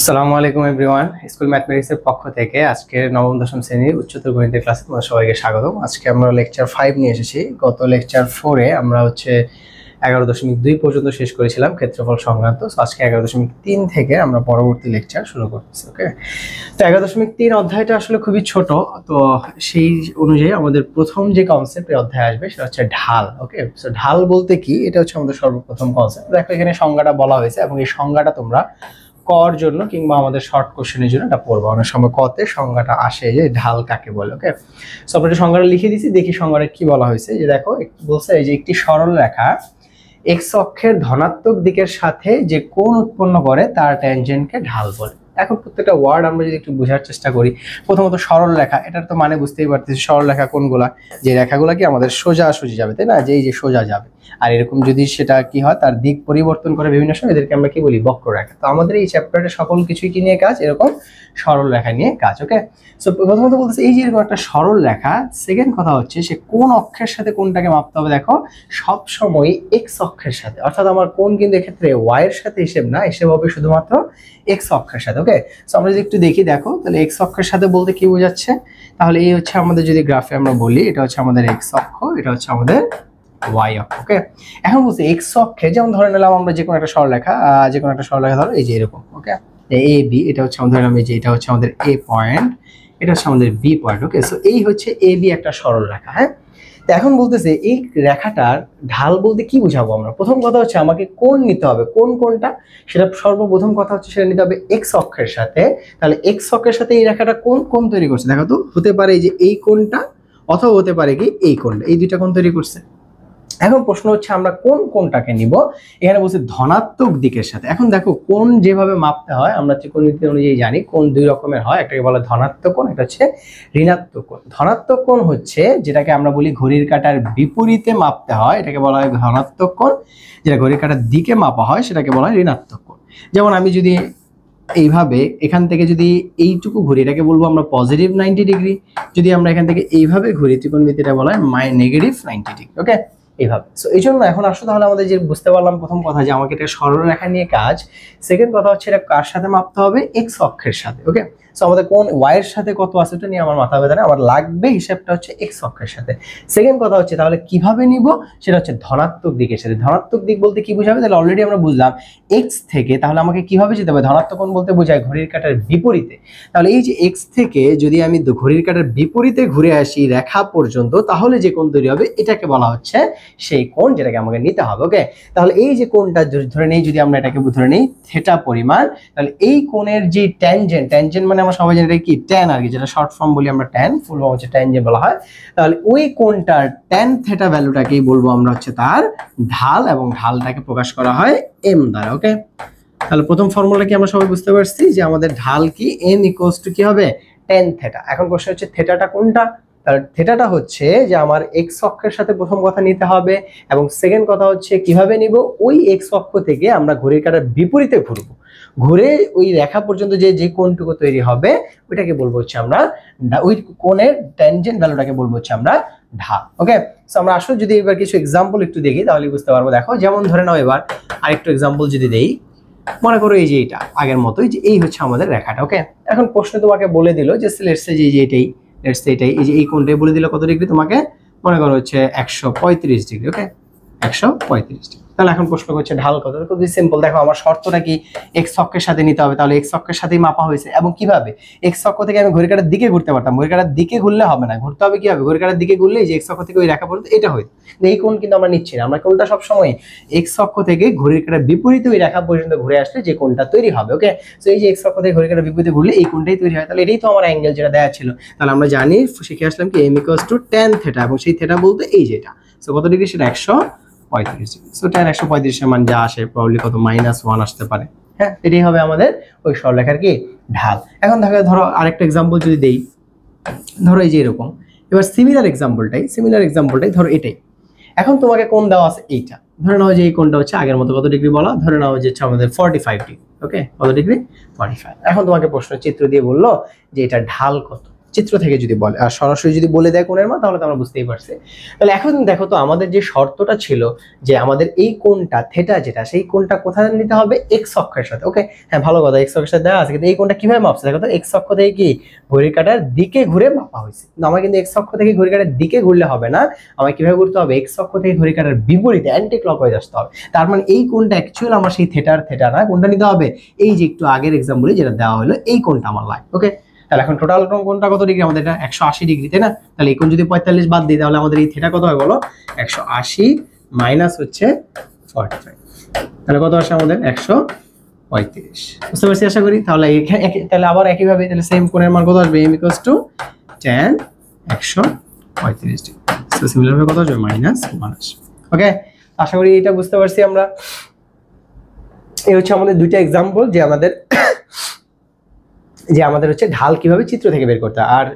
আসসালামু আলাইকুম everyone. School ম্যাথমেটিক্সের পক্ষ থেকে আজকের নবম দশম শ্রেণীর উচ্চতর গণিতের ক্লাসে তোমাদের সবাইকে স্বাগতম। আজকে আমরা লেকচার 5 নিয়ে এসেছি। গত লেকচার 4-এ আমরা 11.2 পর্যন্ত শেষ করেছিলাম ক্ষেত্রফল সংক্রান্ত। আজকে 11.3 থেকে আমরা পরবর্তী লেকচার শুরু করতেছি। ওকে, তো 11.3 অধ্যায়টা আসলে খুবই ছোট, তো সেই অনুযায়ী আমাদের প্রথম যে কনসেপ্ট এই অধ্যায় আসবে সেটা হচ্ছে ঢাল। ওকে, সো ঢাল বলতে কি, এটা হচ্ছে আমাদের সর্বপ্রথম কনসেপ্ট। দেখো এখানে সংজ্ঞাটা বলা হয়েছে এবং এই সংজ্ঞাটা তোমরা কর জন্য কিংবা আমাদের শর্ট কোশ্চেনের জন্য এটা পড়বো। অনেক সময় কতে সংজ্ঞাটা আসে যে ঢাল কাকে বলে। ওকে, সো আমরা সংজ্ঞাটা লিখে দিয়েছি, দেখি সংজ্ঞাটা কি বলা হয়েছে। যে দেখো বলছে এই যে একটি সরল রেখা এক্স অক্ষের ধনাত্মক দিকের সাথে যে কোণ উৎপন্ন করে তার ট্যানজেন্টকে ঢাল বলে। এখন প্রত্যেকটা ওয়ার্ড আমরা যদি একটু বোঝার চেষ্টা করি, প্রথমত সরল রেখা, এটার তো মানে বুঝতেই পারতেছি। সরল রেখা কোনগুলা, যে রেখাগুলা কি আমাদের সোজা সোজা যাবে, তাই না? যে এই যে সোজা যাবে, আর এরকম যদি সেটা কি হয় তার দিক পরিবর্তন করে বিভিন্ন সময়, এদেরকে আমরা কি বলি, বক্ররেখা। তো আমাদের এই চ্যাপ্টারে সকল কিছুই কি নিয়ে কাজ, এরকম সরল রেখা নিয়ে কাজ। ওকে, সো প্রথমত বলতেছে এই যে এরকম একটা সরল রেখা। সেকেন্ড কথা হচ্ছে সে কোন অক্ষের সাথে কোনটাকে মাপতে হবে। দেখো সব সময় এক্স অক্ষের সাথে, অর্থাৎ আমার কোন কিন্তু এক্ষেত্রে ওয়াই এর সাথে হিসেব না, হিসেব হবে শুধুমাত্র এক্স অক্ষের সাথে। ওকে, সো আমরা যদি একটু দেখি, দেখো তাহলে এক্স অক্ষের সাথে বলতে কি বোঝাচ্ছে। তাহলে এই হচ্ছে আমাদের যদি গ্রাফে আমরা বলি, এটা হচ্ছে আমাদের এক্স অক্ষ, এটা হচ্ছে আমাদের ওয়াই অক্ষ। ওকে, এখন বলছি এক্স অক্ষে, যেমন ধরে নিলাম আমরা যে কোনো একটা সরলরেখা, ধরো এই যে এরকম। ওকে, এ বি, এটা হচ্ছে আমাদের ধরলাম এই যে এটা হচ্ছে আমাদের এ পয়েন্ট, এটা হচ্ছে আমাদের বি পয়েন্ট। ওকে, সো এই হচ্ছে এ বি একটা সরল রেখা। হ্যাঁ, তো এখন বলতেছে এই রেখাটার ঢাল বলতে কি বুঝাবো আমরা। প্রথম কথা হচ্ছে আমাকে কোণ নিতে হবে। কোনটা সেটা সর্বপ্রথম কথা হচ্ছে সেটা নিতে হবে এক্স অক্ষের সাথে। তাহলে এক্স অক্ষের সাথে এই রেখাটা কোণ তৈরি করছে। দেখো তো, হতে পারে এই যে এই কোণটা, অথবা হতে পারে কি এই কোণটা, এই দুইটা কোণ তৈরি করছে। এখন প্রশ্ন হচ্ছে আমরা কোনটাকে নিব। এখানে বলছে ধনাত্মক দিকের সাথে। এখন দেখো কোণ যেভাবে মাপতে হয় আমরা ত্রিকোণমিতি অনুযায়ী জানি, কোণ দুই রকমের হয়, একটাকে বলে ধনাত্মক কোণ, এটা হচ্ছে ঋণাত্মক কোণ। ধনাত্মক কোণ হচ্ছে যেটাকে আমরা বলি ঘড়ির কাঁটার বিপরীতে মাপতে হয়, এটাকে বলা হয় ধনাত্মক কোণ। যেটা ঘড়ির কাঁটার দিকে মাপা হয় সেটাকে বলা হয় ঋণাত্মক কোণ। যেমন আমি যদি এইভাবে এখান থেকে যদি এইটুকু ঘুরি, এটাকে বলবো আমরা পজিটিভ 90 ডিগ্রি। যদি আমরা এখান থেকে এইভাবে ঘুরি, ত্রিকোণমিতিটা বলা হয় নেগেটিভ 90 ডিগ্রি। ওকে, এইভাবে। সো এই জন্য এখন আসলে তাহলে আমাদের যে বুঝতে পারলাম প্রথম কথা যে আমাকে এটা সরল রেখা নিয়ে কাজ। সেকেন্ড কথা হচ্ছে এটা কার সাথে মাপতে হবে, এক্স অক্ষের সাথে। ওকে, সো আমাদের কোন ওয়াই এর সাথে কত আছে এটা নিয়ে আমার মাথা ব্যথা নেই, আমার লাগবে হিসাবটা হচ্ছে এক্স অক্ষের সাথে। সেকেন্ড কথা হচ্ছে তাহলে কিভাবে নিব, সেটা হচ্ছে ধনাত্মক দিকের সাথে। ধনাত্মক দিক বলতে কি বোঝাবে, তাহলে অলরেডি আমরা বুঝলাম এক্স থেকে, তাহলে আমাকে কিভাবে যেতে হবে, ধনাত্মক কোণ বলতে বোঝায় ঘড়ির কাঁটার বিপরীতে। তাহলে এই যে এক্স থেকে যদি আমি ঘড়ির কাঁটার বিপরীতে ঘুরে আসি রেখা পর্যন্ত, তাহলে যে কোণ তৈরি হবে এটাকে বলা হচ্ছে সেই কোণ, যেটাকে আমাকে নিতে হবে। ওকে, তাহলে এই যে কোণটা ধরে নেই, যদি আমরা এটাকে ধরে নেই থিটা পরিমাণ, তাহলে এই কোণের যে ট্যানজেন্ট মানে আমরা সবাই জানি এটা কি, ট্যান আর কি, যেটা শর্ট ফর্ম বলি আমরা ট্যান, ফুল ফর্ম হচ্ছে ট্যানজেন্ট বলা হয়। তাহলে ওই কোণটার ট্যান থিটা ভ্যালুটাকেই বলবো আমরা হচ্ছে তার ঢাল, এবং ঢালটাকে প্রকাশ করা হয় এম দ্বারা। ওকে, তাহলে প্রথম ফর্মুলা কি আমরা সবাই বুঝতে পারছি যে আমাদের ঢাল কি, এন ইকুয়ালস টু কি হবে, ট্যান থিটা। এখন কোশ্চেন হচ্ছে থিটাটা কোনটা। তাহলে থিটাটা হচ্ছে যে আমার এক্স অক্ষের সাথে প্রথম কথা নিতে হবে, এবং সেকেন্ড কথা হচ্ছে কিভাবে নিব, ওই এক্স অক্ষ থেকে আমরা ঘড়ির কাঁটার বিপরীতে ঘুরবো, ঘুরে ওই রেখা পর্যন্ত যে কোণটুকু তৈরি হবে ওইটাকে বলবো হচ্ছে আমরা, ওই কোণের ট্যানজেন্ট ভ্যালুটাকে বলবো হচ্ছে আমরা ঢাল। ওকে, সো আমরা আসলে যদি এবার কিছু এক্সাম্পল একটু দেখি তাহলে বুঝতে পারবো। দেখো যেমন ধরে নাও এবার আরেকটু এক্সাম্পল যদি দেই, মনে করো এই যে এটা আগের মতোই, যে এই হচ্ছে আমাদের রেখাটা। ওকে, এখন প্রশ্ন তোমাকে বলে দিল যে লেটস সে যে এটাই, এই যে এই কোণটাই বলে দিল কত ডিগ্রি তোমাকে, মনে করো হচ্ছে 135 ডিগ্রি। ওকে, 135 ডিগ্রি। তাহলে এখন প্রশ্ন করছে ঢাল কত। খুবই সিম্পল, দেখো আমার শর্তটা কি, এক্স অক্ষের সাথে নিতে হবে। তাহলে এক্স অক্ষের সাথেই মাপা হয়েছে, এবং কিভাবে এক্স অক্ষ থেকে আমি ঘড়ির কাঁটার দিকে ঘুরতে পারতাম। ঘড়ির কাঁটার দিকে ঘুরলে হবে না, ঘুরতে হবে কি হবে, ঘড়ির কাঁটার দিকে ঘুরলে এই যে এক্স অক্ষ থেকে ওই রেখা পর্যন্ত এটা হইতো। এই কোণ কিন্তু আমরা নিচ্ছি না, আমরা কোণটা সবসময় এক্স অক্ষ থেকে ঘড়ির কাঁটার বিপরীতে ওই রেখা পর্যন্ত ঘুরে আসলে যে কোণটা তৈরি হবে। ওকে, সো এই যে এক্স অক্ষ থেকে ঘড়ির কাঁটার বিপরীতে ঘুরলে এই কোণটাই তৈরি হয়। তাহলে এটাই তো আমার অ্যাঙ্গেল যেটা দেওয়া ছিল। তাহলে আমরা জানি, শিখে আসলাম কি m equals to tan theta, এবং সেই থিটা বলতে এই যেটা, সো কত ডিগ্রি, সেটা 135 ডিগ্রি। সো ট্যান 135 এর মান যা আসে প্রবাবলি কত, -1 আসতে পারে। হ্যাঁ, এটাই হবে আমাদের ওই সরলরেখার কি ঢাল। এখন ধরো আরেকটা এক্সাম্পল যদি দেই, ধরো এই যে এরকম। এবার সিমিলার এক্সাম্পলটাই ধরো এটাই। এখন তোমাকে কোণ দেওয়া আছে এইটা, ধরে নাও যে এই কোণটা হচ্ছে আগের মতো কত ডিগ্রি বলা, ধরে নাও যে হচ্ছে আমাদের 45 ডিগ্রি। ওকে, কত ডিগ্রি, 45। এখন তোমাকে প্রশ্ন চিত্র দিয়ে বললো যে এটা ঢাল কত। চিত্র থেকে যদি বলে, আর সরাসরি যদি বলে দেয় কোণের মান তাহলে তো আমরা বুঝতেই পারছি। তাহলে এখন দেখো তো আমাদের যে শর্তটা ছিল যে আমাদের এই কোণটা থিটা যেটা, সেই কোণটা কোথায় নিতে হবে, এক্স অক্ষের সাথে। ওকে, হ্যাঁ ভালো কথা, এক্স অক্ষের সাথে দেওয়া আছে, কিন্তু এই কোণটা কিভাবে মাপছে দেখো তো, এক্স অক্ষ থেকে কি ঘড়ির কাঁটার দিকে ঘুরে মাপা হয়েছে। কিন্তু আমার কিন্তু এক্স অক্ষ থেকে ঘড়ির কাঁটার দিকে ঘুরলে হবে না, আমাকে কিভাবে করতে হবে, এক্স অক্ষ থেকে ঘড়ির কাঁটার বিপরীতে অ্যান্টি ক্লকওয়াইজ আসতে হবে। তার মানে এই কোণটা অ্যাকচুয়ালি আমার সেই থিটা না, কোণটা নিতে হবে এই যে একটু আগের এক্সাম্পলে যেটা দেওয়া হলো, এই কোণটা আমার লাগে। ওকে, তাহলে এখন টোটাল কোণটা কত ডিগ্রি আমাদের, এটা 180 ডিগ্রি, তাই না? তাহলে এই কোণ যদি 45 বাদ দিই তাহলে আমাদের এই থিটা কত হয় বলো, 180 মাইনাস হচ্ছে 45, তাহলে কত আসে আমাদের 135। বুঝতে পারছি আশা করি। তাহলে তাহলে আবার একইভাবে তাহলে সেম কোণের মান কত আসবে, m = tan 135 ডিগ্রি। সো সিমিলারভাবে কত আসবে, -1 আসবে। ওকে, আশা করি এটা বুঝতে পারছি আমরা। এই হচ্ছে আমাদের দুইটা এক্সাম্পল যে আমাদের হচ্ছে ঢাল কিভাবে চিত্র থেকে বের করতে হয়। আর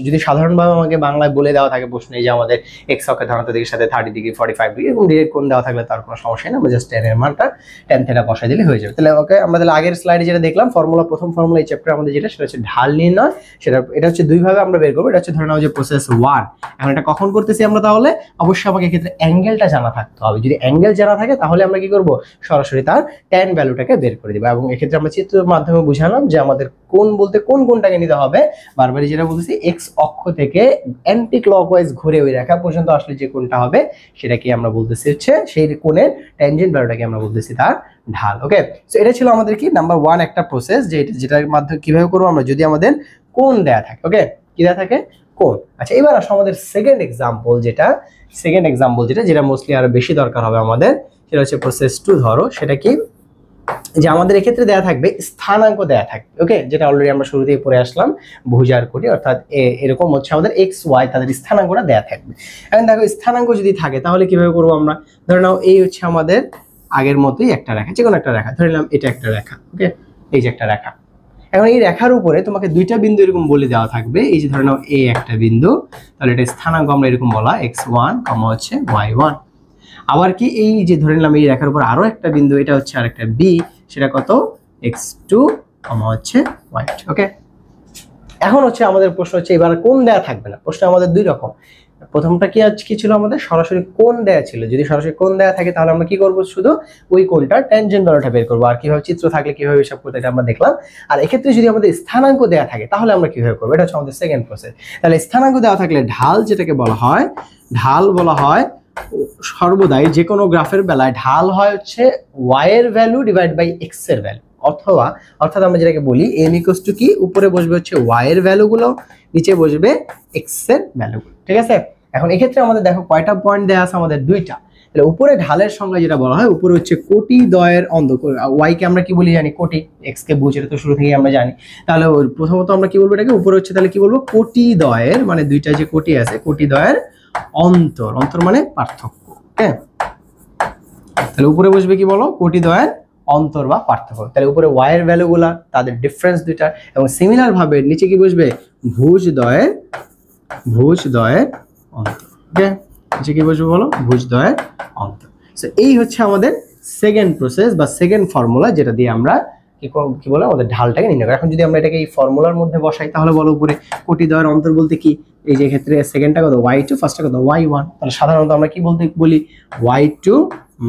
যদি সাধারণভাবে আমাকে বাংলায় বলে দেওয়া থাকে প্রশ্নে যে আমাদের এক্স অক্ষের ধনাত্মক দিকের সাথে 30 ডিগ্রি 45 ডিগ্রি এবং ডিরেক্ট কোণ দেওয়া থাকলে তার কোনো সমস্যা নেই, আমরা জাস্ট tan এর মানটা tan থিটা বসাই দিলে হয়ে যাবে। তাহলে ওকে, আমরা তাহলে আগের স্লাইডে যেটা দেখলাম ফর্মুলা, প্রথম ফর্মুলা এই চ্যাপ্টারে আমাদের যেটা, সেটা হচ্ছে ঢাল নির্ণয়। এটা হচ্ছে দুই ভাবে আমরা বের করবো। এটা হচ্ছে ধরে নাও যে প্রসেস 1। এখন এটা কখন করতেছি আমরা, তাহলে অবশ্যই আমাকে এক্ষেত্রে অ্যাঙ্গেলটা জানা থাকতে হবে। যদি অ্যাঙ্গেল জানা থাকে তাহলে আমরা কি করব, সরাসরি তার tan ভ্যালুটাকে বের করে দিব। এবং এক্ষেত্রে আমরা চিত্রের মাধ্যমে বুঝালাম যে আমাদের কোণ বলতে কোন কোণটাকে নিতে হবে, বারবারই যেটা বলতেছি এক্স অক্ষ থেকে অ্যান্টি ক্লকওয়াইজ ঘুরে ওই রেখা পর্যন্ত আসলে যে কোণটা হবে সেটাকে আমরা বলতেছি হচ্ছে সেই কোণের ট্যানজেন্ট ভ্যালুটাকে আমরা বলতেছি তার ঢাল। ওকে, সো এটা ছিল আমাদের কি নাম্বার 1 একটা প্রসেস, যেটার মাধ্যমে কিভাবে করবো আমরা, যদি আমাদের কোণ দেয়া থাকে। ওকে, কি দেয়া থাকে, কোণ। আচ্ছা, এবার আসো আমাদের সেকেন্ড এক্সাম্পল যেটা মোস্টলি আরো বেশি দরকার হবে আমাদের, সেটা হচ্ছে প্রসেস 2। ধরো সেটা কি, যে আমাদের এক্ষেত্রে দেয়া থাকবে স্থানাঙ্ক দেয়া থাকবে। ওকে, যেটা অলরেডি আমরা শুরুতেই পড়ে আসলাম, ভুজার কোটি, অর্থাৎ এরকম হচ্ছে আমাদের এক্স ওয়াই তাদের স্থানাঙ্কটা দেয়া থাকবে। এখন দেখো স্থানাঙ্ক যদি থাকে তাহলে কিভাবে করবো আমরা, ধরে নাও এই হচ্ছে আমাদের আগের মতোই একটা রেখা, যে কোনো একটা রেখা ধরে নিলাম, এটা একটা রেখা। ওকে, এই যে একটা রেখা। এখন এই রেখার উপরে তোমাকে দুইটা বিন্দু এরকম বলে দেওয়া থাকবে, এই যে ধরে নাও এ একটা বিন্দু, তাহলে এটা স্থানাঙ্ক আমরা এরকম বলা x1, হচ্ছে y1। আবার কি এই যে ধরে নিলাম এই রেখার উপর আরো একটা বিন্দু, এটা হচ্ছে আরেকটা বি, সেটা কত x2, হচ্ছে y2। ওকে, এখন হচ্ছে আমাদের প্রশ্ন হচ্ছে এবার কোণ দেয়া থাকবে না। প্রশ্ন আমাদের দুই রকম। প্রথমটা কি ছিল আমাদের, সরাসরি কোণ দেয়া ছিল। যদি সরাসরি কোণ দেয়া থাকে তাহলে আমরা কি করব, শুধু ওই কোণটার ট্যানজেন্ট ভ্যালুটা বের করব। আর কিভাবে চিত্র থাকলে কিভাবে হিসাব করতে এটা আমরা দেখলাম। আর এক্ষেত্রে যদি আমাদের স্থানাঙ্ক দেয়া থাকে তাহলে আমরা কিভাবে করব, এটা হচ্ছে আমাদের সেকেন্ড প্রসেস। তাহলে স্থানাঙ্ক দেওয়া থাকলে ঢাল যেটাকে বলা হয়, ঢাল বলা হয় সর্বদাই যে কোনো গ্রাফের বেলায় ঢাল হয় হচ্ছে y এর ভ্যালু ডিভাইড বাই x এর ভ্যালু, অর্থাৎ আমরা যেটাকে বলি m = কি, উপরে বসবে হচ্ছে y এর ভ্যালুগুলো, নিচে বসবে x এর ভ্যালুগুলো। ঠিক আছে, এখন এক্ষেত্রে আমাদের দেখো কয়টা পয়েন্ট দেয়া আছে, আমাদের দুইটা। তাহলে উপরে ঢালের সংজ্ঞা যেটা বলা হয়, উপরে হচ্ছে কোটি দ্বয়ের অন্ত, y কে আমরা কি বলি জানি, কোটি, x কে বুঝ, এটা তো শুরু থেকেই আমরা জানি। তাহলে প্রথমত আমরা কি বলবো এটাকে, উপরে হচ্ছে তাহলে কি বলবো, কোটি দ্বয়ের, মানে দুইটা যে কোটি আছে, কোটি দ্বয়ের অন্তর মানে পার্থক্য। ওকে, তাহলে উপরে বসবে কি বলো, কোটি দ্বয়ের অন্তর বা পার্থক্য। তাহলে উপরে y এর ভ্যালুগুলা তাদের ডিফারেন্স দুইটা, এবং সিমিলার ভাবে নিচে কি বসবে, ভুজ দ্বয়ের অন্তর। ওকে, নিচে কি বসবে বলো, ভুজ দ্বয়ের অন্তর। সো এই হচ্ছে আমাদের সেকেন্ড প্রসেস বা সেকেন্ড ফর্মুলা, যেটা দিয়ে আমরা কি বলে আমাদের ঢালটাকে নির্ণয় করি। এখন যদি আমরা এটাকে এই ফর্মুলার মধ্যে বসাই তাহলে বলো উপরে কোটি দ্বয়ের অন্তর বলতে কি, এই যে ক্ষেত্রে সেকেন্ডটা কত y2, ফার্স্টটা কত y1। তাহলে সাধারণত আমরা কি বলি y2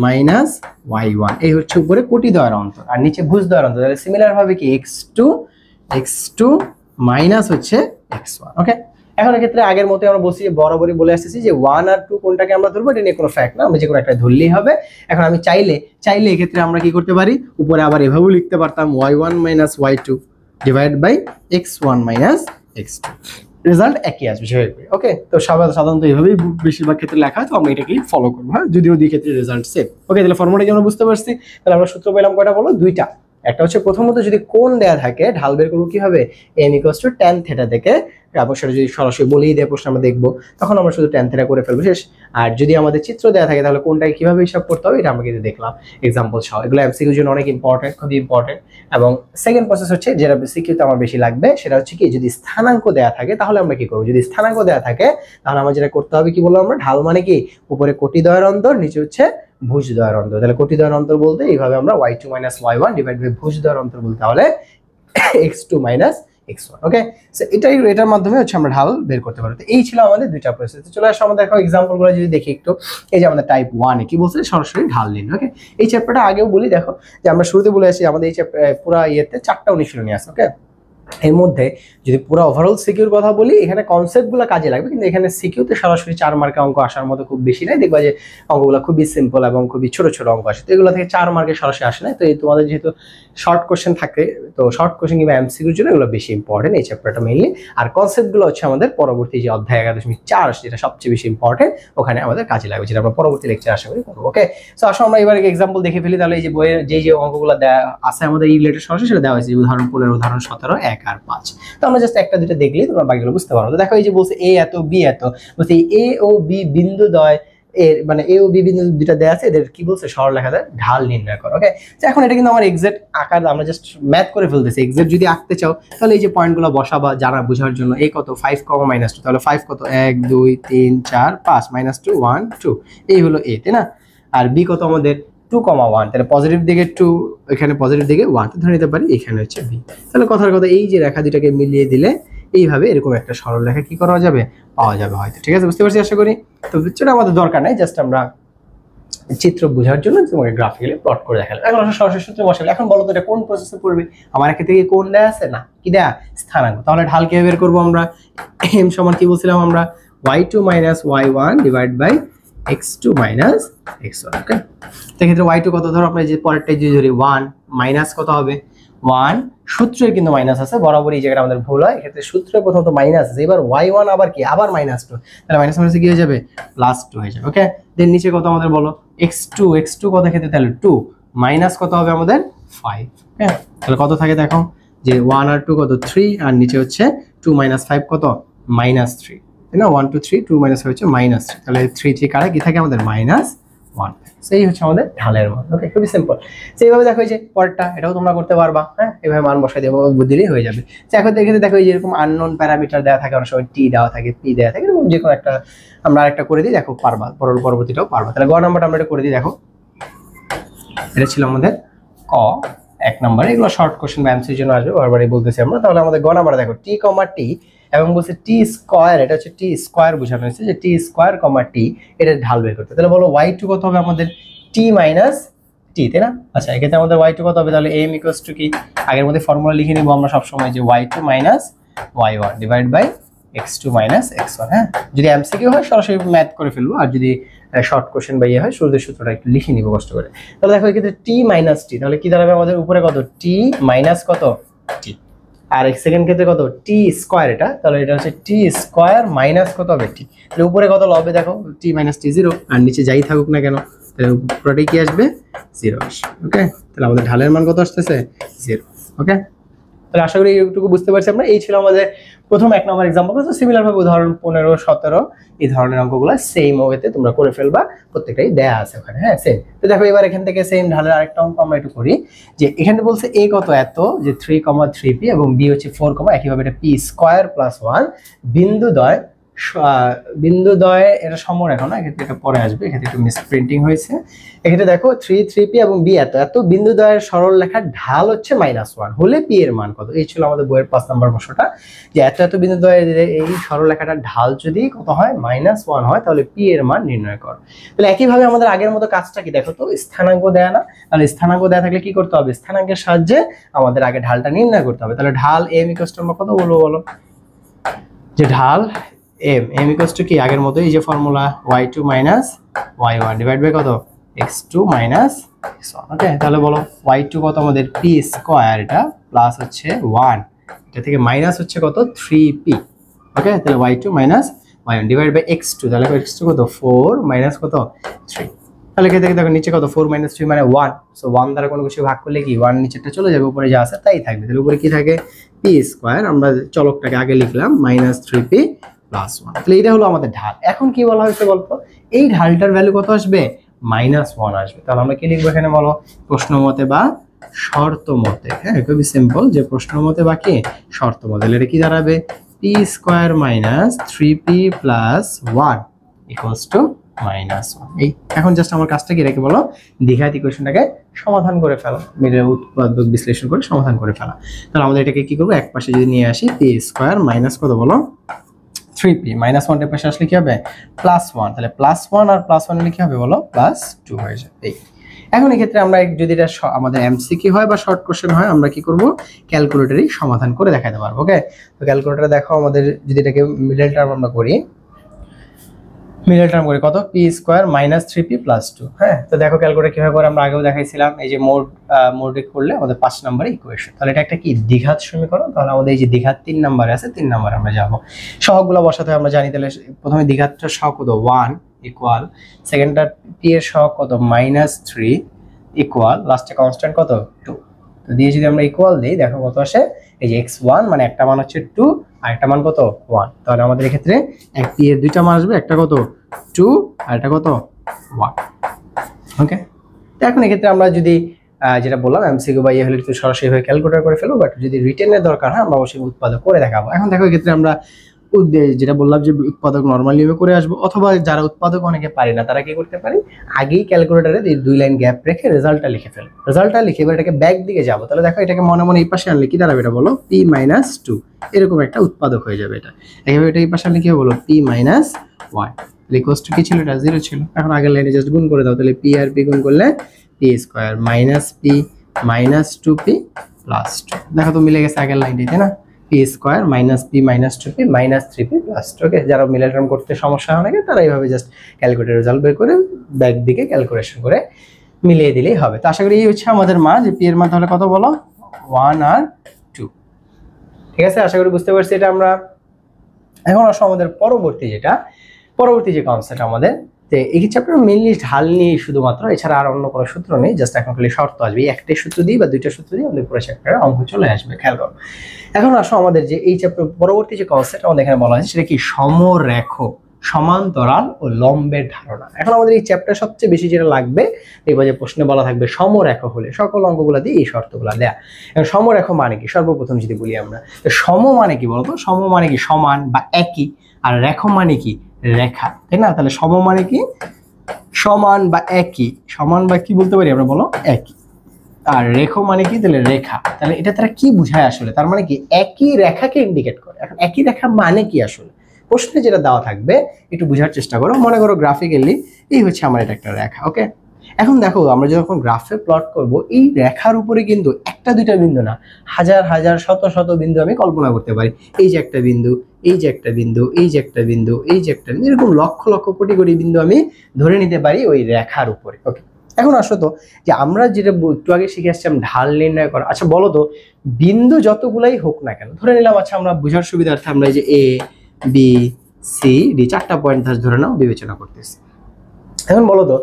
মাইনাস y1, এই হচ্ছে উপরে কোটি দ্বয়ের অন্তর, আর নিচে ভুজ দ্বয়ের অন্তর। তাহলে সিমিলার ভাবে কি x2 মাইনাস হচ্ছে x1। ওকে, এখন এক্ষেত্রে আগের মতোই আমরা বলছি, বরাবরই বলে আসতেছি যে 1 আর 2 কোনটাকে আমরা ধরবো, এটা নিয়ে কোনো ফ্যাক্ট না, আমরা যে কোনো একটা ধরলেই হবে। এখন আমি চাইলে এক্ষেত্রে আমরা কি করতে পারি, উপরে আবার এভাবেও লিখতে পারতাম y1 minus y2 divide by x1 minus x2, result একই আসবে সেভাবে। ওকে, তো সাধারণত এইভাবেই বেশিরভাগ ক্ষেত্রে লেখা হয়, তো আমরা এটাকেই ফলো করবো। হ্যাঁ, যদিও দুই ক্ষেত্রে রেজাল্ট সেম। ওকে, তাহলে ফর্মুলাটা আমরা বুঝতে পারছি। তাহলে আমরা সূত্র পেলাম কয়টা বলো, দুইটা। একটা হচ্ছে প্রথমত যদি কোণ দেয়া থাকে, ঢাল বের করবো কি হবে, m = tan থিটা থেকে, এবং সেটা যদি সরাসরি বলেই দেয় প্রশ্ন আমরা দেখবো, তখন আমরা শুধু tan থিটা করে ফেলবো, শেষ। আর যদি আমাদের চিত্র দেয়া থাকে তাহলে কোণটাকে কিভাবে হিসাব করতে হবে এটা আমরা কিন্তু দেখলাম এক্সাম্পল সহ। এগুলো এমসিকিউর জন্য অনেক ইম্পর্টেন্ট, খুবই ইম্পর্টেন্ট। এবং সেকেন্ড প্রসেস হচ্ছে যেটা সিকিউতে আমার বেশি লাগবে, সেটা হচ্ছে কি, যদি স্থানাঙ্ক দেয়া থাকে তাহলে আমরা কি করবো, যদি স্থানাঙ্ক দেয়া থাকে তাহলে আমরা যেটা করতে হবে কি বললাম আমরা, ঢাল মানে কি, উপরে কোটি দ্বয়ের অন্তর, নিচে হচ্ছে ভুজ দ্বয়ের অন্তর। তাহলে কোটি দ্বয়ের অন্তর বলতে এইভাবে আমরা y2 minus y1 divide by ভুজ দ্বয়ের অন্তর বলতে হলে x2 মাইনাস x1 ওকে। সো এটার মাধ্যমে হচ্ছে আমরা ঢাল বের করতে পারি। তো এই ছিল আমাদের দুইটা প্রসেস। চলে আসো আমাদের দেখো এক্সাম্পলগুলো যদি দেখি একটু। এই যে আমাদের টাইপ 1 এ কি বলছে, সরাসরি ঢাল নিন। ওকে, এই চ্যাপ্টারটা আগেও বলি, দেখো যে আমরা শুরুতে বলে আসি আমাদের এই চ্যাপ্টার পুরো ইয়েতে 4টা অনুশীলনী আছে। ওকে, এর মধ্যে যদি পুরো ওভারঅল সিকিউর কথা বলি, এখানে কনসেপ্টগুলো কাজে লাগবে, কিন্তু এখানে সিকিউতে সরাসরি 4 মার্কের অঙ্ক আসার মতো খুব বেশি নাই। দেখবা যে অঙ্কগুলো খুবই সিম্পল এবং খুবই ছোট ছোট অঙ্ক আসে, তো এগুলো থেকে 4 মার্কে সরাসরি আসে না। তো এই তোমাদের যেহেতু শর্ট কোশ্চেন থাকে, তো শর্ট কোশ্চেন কিংবা এমসিকিউর জন্য এগুলো বেশি ইম্পর্টেন্ট, এই চ্যাপ্টারটা মেইনলি। আর কনসেপ্টগুলো হচ্ছে আমাদের পরবর্তী যে অধ্যায় 11.4 যেটা সবচেয়ে বেশি ইম্পর্টেন্ট, ওখানে আমাদের কাজে লাগবে, যেটা আমরা পরবর্তী লেকচার আশা করি করবো। ওকে, সো আসো আমরা এবার এক্সাম্পল দেখে ফেলি। তাহলে এই যে বইয়ের যে অঙ্কগুলো দেওয়া আছে আমাদের এই রিলেটেড সরাসরি, সেটা দেওয়া হয়েছে উদাহরণ 15, উদাহরণ 17, 1 আর 5। তো আমরা জাস্ট একটা দুটো দেখলেই তোমরা বাকিগুলো বুঝতে পারো। তো দেখো এই যে বলছে এ এত বি এত, বলছে এ ও বি বিন্দুদ্বয় এর মানে এ ও বি বিন্দু দুটো দেয়া আছে, এদের কি বলছে সরলরেখাদের ঢাল নির্ণয় করো। ওকে, তো এখন এটা কিন্তু আমার এক্সাক্ট আকার আমরা জাস্ট ম্যাথ করে ফেলতেছি। এক্সাক্ট যদি আঁকতে চাও তাহলে এই যে পয়েন্টগুলো বসাবা জানা বোঝার জন্য। এ কত 5, -2, তাহলে 5 কত 1 2 3 4 5, -2 1 2, এই হলো এ, তাই না? আর বি কত আমাদের 2, 1, তাহলে পজিটিভ দিকে 2, এখানে পজিটিভ দিকে 1, তো ধরে নিতে পারি এখানে হচ্ছে বি। তাহলে কথার কথা এই যে রেখা দুটাকে মিলিয়ে দিলে এইভাবে এরকম একটা সরল রেখা কি করা যাবে, পাওয়া যাবে হয়তো। ঠিক আছে, বুঝতে পারছি আশা করি। তো সেটা আমাদের দরকার নাই, জাস্ট আমরা চিত্র বোঝার জন্য তোমাকে গ্রাফিক্যালি প্লট করে দেখালাম। এখন আমরা সরাসরি সূত্র বসাবো। এখন বলো তো এটা কোন প্রসেসে পড়বে? আমার এখান থেকে কোন দেয়া আছে না, কি দেয়া, স্থানাঙ্ক। তাহলে ঢাল কিভাবে বের করবো আমরা? m সমান কি বলছিলাম আমরা, y2 - y1 divide by x2 - x1। ওকে, সেক্ষেত্রে y2 কত, ধরো আমরা যে পরেরটাই যদি ধরি 1 মাইনাস কত হবে 1, সূত্রে কিন্তু মাইনাস আছে, বরাবর এই জায়গাটা আমাদের ভুল হয়। এক্ষেত্রে সূত্রে প্রথমত মাইনাস আছে, এবার y1 আবার কি, আবার -2, তাহলে মাইনাস মাইনাসে কি হয়ে যাবে, +2 হয়ে যাবে। ওকে, দেন নিচে কত আমাদের বলো, x2 কত ক্ষেত্রে তাহলে 2, মাইনাস কত হবে আমাদের 5। ওকে, তাহলে কত থাকে দেখো যে 1 আর 2 কত 3, আর নিচে হচ্ছে 2 - 5 কত -3, তাই না? 1 2 3, 2 - 5 হচ্ছে -3, তাহলে 3 3 কারে কি থাকে আমাদের -1। সেই হচ্ছে আমাদের ঢালের মান। ওকে, খুবই সিম্পল। সেইভাবে দেখো এই যে পরেরটা, এটাও তোমরা করতে পারবা। হ্যাঁ, এইভাবে মান বসাই দেবো, দিলেই হয়ে যাবে। এখন দেখো এই যে এরকম আননোন প্যারামিটার দেওয়া থাকে, অনেক সময় টি দেওয়া থাকে, পি দেওয়া থাকে, এরকম যে কোনো একটা আমরা আরেকটা করে দিই, দেখো পারবা, পরবর্তীটাও পারবা। তাহলে গ নাম্বারটা আমরা এটা করে দিই। দেখো এটা ছিল আমাদের ক 1 নাম্বার। এগুলো শর্ট কোশ্চেন বা এমসির জন্য আসবে, বারবারই বলতেছি আমরা। তাহলে আমাদের গ নাম্বার দেখো টি, টি এবং বলছে টি স্কয়ার, এটা হচ্ছে টি স্কয়ার বোঝানো হয়েছে যে টি স্কয়ার, টি, এটা ঢাল বের করতে। তাহলে বলো y2 কত হবে আমাদের, টি মাইনাস টি, তাই না? আচ্ছা, এক্ষেত্রে আমাদের y2 কত হবে, তাহলে m ইকুয়ালস টু কি, আগের মধ্যে ফর্মুলা লিখে নিব আমরা সবসময় যে y2 - y1 divide by x2 - x1। হ্যাঁ, যদি এমসিকিউ হয় সরাসরি ম্যাথ করে ফেলবো, আর যদি শর্ট কোশ্চেন বা ইয়ে হয় শুরুতে সূত্রটা একটু লিখে নিব কষ্ট করে। তাহলে দেখো এক্ষেত্রে টি মাইনাস টি, তাহলে কি দাঁড়াবে আমাদের উপরে কত, টি মাইনাস কত টি, আর এক সেকেন্ড ক্ষেত্রে কত টি স্কয়ার, এটা তাহলে এটা হচ্ছে টি স্কয়ার মাইনাস কত হবে টি, তাহলে উপরে কত হবে দেখো টি মাইনাস টি 0, আর নিচে যাই থাকুক না কেন তাহলে পুরোটাই কি আসবে 0 আসবে। ওকে, তাহলে আমাদের ঢালের মান কত আসতেছে 0। ওকে, তাহলে আশা করি এইটুকু বুঝতে পারছি আমরা। এই ছিল আমাদের প্রথম 1 নম্বর एग्जांपल। তো সিমিলার ভাবে উদাহরণ 15 17 এই ধরনের অঙ্কগুলো সেম ওয়েতে তোমরা করে ফেলবা, প্রত্যেকটাই দেয়া আছে ওখানে। হ্যাঁ, সেম। তো দেখো এবার এখান থেকে সেম ঢালের আরেকটা অঙ্ক আমরা একটু করি, যে এখানে বলছে a কত এত, যে 3, 3p এবং b হচ্ছে 4, একইভাবে এটা p স্কয়ার প্লাস 1 বিন্দুদ্বয় এটা সমরেখা এখন, এক্ষেত্রে এটা পরে আসবে, এক্ষেত্রে একটু মিস প্রিন্টিং হয়েছে। এক্ষেত্রে দেখো 3, 3p এবং b এত বিন্দুদ্বয়ের সরল রেখার ঢাল হচ্ছে -1 হলে p এর মান কত। এই ছিল আমাদের বইয়ের 5 নম্বর প্রশ্নটা, যে এত বিন্দুদ্বয়ের এই সরল রেখাটার ঢাল যদি কত হয় -1 হয়, তাহলে p এর মান নির্ণয় করো। তাহলে একইভাবে আমাদের আগের মতো কাজটা কি দেখো তো, স্থানাঙ্ক দেয়া না, তাহলে স্থানাঙ্ক দেয়া থাকলে কি করতে হবে, স্থানাঙ্কের সাহায্যে আমাদের আগে ঢালটা নির্ণয় করতে হবে। তাহলে ঢাল m = আমরা কত বলো, যে ঢাল m = কি আগের মতো এই যে formula y2 - y1 divide by কত x2 - x1। ওকে, তাহলে বলো y2 কত আমাদের p স্কয়ার, এটা প্লাস হচ্ছে 1, এটা থেকে মাইনাস হচ্ছে কত 3p। ওকে, তাহলে y2 - y1 divide by x2, তাহলে x2 কত 4 মাইনাস কত 3, তাহলে কে দেখো নিচে কত 4 - 3 মানে 1, সো 1 দ্বারা কোনো কিছু ভাগ করলে কি 1 নিচেরটা চলে যাবে, উপরে যা আছে তাই থাকবে। তাহলে উপরে কি থাকে p স্কয়ার, আমরা চলকটাকে আগে লিখলাম -3p + 1। তাহলে এটা হলো আমাদের ঢাল। এখন কি বলা হয়েছে বলতো, এই ঢালটার ভ্যালু কত আসবে -1 আসবে। তাহলে আমরা কি লিখবো এখানে বলো, প্রশ্ন মতে বা শর্ত মতে। হ্যাঁ, খুবই সিম্পল, যে প্রশ্ন মতে বা কি শর্ত মতে। এটা কি দাঁড়াবে p স্কয়ার - 3p + 1 = -1। এই এখন জাস্ট আমার কাজটা কি রেখে বলো, দ্বিঘাত ইকুয়েশনটাকে সমাধান করে ফেলা, মিলের উৎপাদক বিশ্লেষণ করে সমাধান করে ফেলা। তাহলে আমাদের এটাকে কি করবো, এক পাশে যদি নিয়ে আসি পি স্কোয়ার মাইনাস কত বলো 3p, -1 এর পাশে আসলে কি হবে +1, তাহলে +1 আর +1 হলে কি হবে বলো +2 হয়ে যাবে। এই এখন এই ক্ষেত্রে আমরা যদি এটা আমাদের এমসিকিউ হয় বা শর্ট কোশ্চেন হয়, আমরা কি করব ক্যালকুলেটরেই সমাধান করে দেখাতে পারবো। ওকে, তো ক্যালকুলেটরে দেখো আমাদের যদি এটাকে মিডল টার্ম আমরা করি, মিডল টার্ম করি কত p স্কয়ার -3p + 2। হ্যাঁ, তো দেখো ক্যালকুলেটর কিভাবে করে আমরা আগেও দেখাইছিলাম, এই যে মোড করলে আমাদের 5 নম্বরের ইকুয়েশন। তাহলে এটা একটা কি দ্বিঘাত সমীকরণ। তাহলে আমাদের এই যে দ্বিঘাত 3 নম্বরে আছে, 3 নম্বরে আমরা যাব, সহগগুলো বসাতে আমরা জানি। তাহলে প্রথমে দ্বিঘাতটার সহগ কত 1 ইকুয়াল, সেকেন্ডটা p এর সহগ কত -3 ইকুয়াল, লাস্টে কনস্ট্যান্ট কত 2। তো দিয়ে যদি আমরা ইকুয়াল দেই, দেখো কত আসে, এই যে x1 মানে একটা মান হচ্ছে 2 আর একটা মান কত 1। তাহলে আমাদের এক্ষেত্রে এক p এর দুইটা মান আসবে, একটা কত 2 আর একটা কত 1। ওকে, তো এখন এক্ষেত্রে আমরা যদি যেটা বললাম এমসিকিউ বা ইয়ে হলে একটু সরাসরি ভাবে ক্যালকুলেটর করে ফেলবো, বাট যদি রিটেনের দরকার হয় আমরা অবশ্যই উৎপাদক করে দেখাবো। এখন দেখো এক্ষেত্রে আমরা যেটা বললাম যে উৎপাদক নরমাল নিয়মে করে আসবো, অথবা যারা উৎপাদক অনেকে পারে না তারা কি করতে পারে, আগেই ক্যালকুলেটরে 2 লাইন গ্যাপ রেখে রেজাল্টটা লিখে ফেলে। রেজাল্টটা লিখে এবার এটাকে ব্যাক দিকে যাবো, তাহলে দেখো এটাকে মনে মনে এই পাশে আনলে কি দাঁড়াবে, এটা বলো p - 2, এরকম একটা উৎপাদক হয়ে যাবে। এটা এইভাবে এটা এই পাশে আনলে কি হবে বলো p - 1, ইকুয়ালস টু কি ছিল, এটা 0 ছিল। এখন আগের লাইনে জাস্ট গুণ করে দাও, তাহলে p আর p গুণ করলে p স্কয়ার -p - 2p + 2। দেখো তো মিলে গেছে আগের লাইনটাই, তাই না, p square -p - 2p -3p + 2। ওকে, যারা মিলে টার্ম করতে সমস্যা হয় নাকি তারা এইভাবে জাস্ট ক্যালকুলেটর রেজাল্ট বের করে ব্যাক দিকে ক্যালকুলেশন করে মিলিয়ে দিলেই হবে। তো আশা করি এই হচ্ছে আমাদের মান, যে p এর মান তাহলে কত বলো 1 আর 2। ঠিক আছে, আশা করি বুঝতে পারছি এটা আমরা। এখন আসো আমাদের পরবর্তী যে কনসেপ্ট আমাদের, যে এই চ্যাপ্টার মেইনলি ঢাল নিয়ে শুধুমাত্র, এছাড়া আর অন্য কোনো সূত্র নেই, জাস্ট এখন খালি শর্ত আসবে, একটাই সূত্র দিই বা দুইটা সূত্র দিই আমাদের পুরো চ্যাপ্টারের অঙ্ক চলে আসবে। খেয়াল করো, এখন আসো আমাদের যে এই চ্যাপ্টার পরবর্তী যে কনসেপ্ট আমাদের এখানে বলা হয়েছে সেটা কি সমরেখ, সমান্তরাল ও লম্বের ধারণা। এখন আমাদের এই চ্যাপ্টার সবচেয়ে বেশি যেটা লাগবে, দেখবা যে প্রশ্নে বলা থাকবে সমরেখ হলে সকল অঙ্কগুলো দিয়ে এই শর্তগুলো দেয়া। এখন সমরেখ মানে কি, সর্বপ্রথম যদি বলি আমরা, সম মানে কি বলতো, সম মানে কি সমান বা একই, আর রেখ মানে কি রেখা, তাই না। তাহলে সম মানে কি সমান বা একই, সমান বা কি বলতে পারি আমরা বলো একই, আর রেখ মানে কি তাহলে রেখা। তাহলে এটা তারা কি বুঝায় আসলে, তার মানে কি একই রেখাকে ইন্ডিকেট করে। এখন একই রেখা মানে কি আসলে, প্রশ্নে যেটা দেওয়া থাকবে একটু বোঝার চেষ্টা করো। মনে করো গ্রাফিক্যালি এই হচ্ছে আমার এটা একটা রেখা। ওকে, এখন দেখো আমরা যখন গ্রাফে প্লট করব, এই রেখার উপরে কিন্তু একটা দুইটা বিন্দু না, হাজার হাজার শত শত বিন্দু আমি কল্পনা করতে পারি। এই যে একটা বিন্দু, এই যে একটা বিন্দু, এই যে একটা বিন্দু, এই যে একটা বিন্দু, এরকম লক্ষ লক্ষ কোটি কোটি বিন্দু আমি ধরে নিতে পারি ওই রেখার উপরে। ওকে, এখন আসো তো যে আমরা যেটা একটু আগে শিখে আসছিলাম ঢাল নির্ণয় করা। আচ্ছা বলো তো, বিন্দু যতগুলাই হোক না কেন, ধরে নিলাম, আচ্ছা আমরা বোঝার সুবিধার্থে আমরা এই যে এ বি সি ডি 4টা পয়েন্ট ধরে নাও বিবেচনা করতেছি। এখন বলো তো,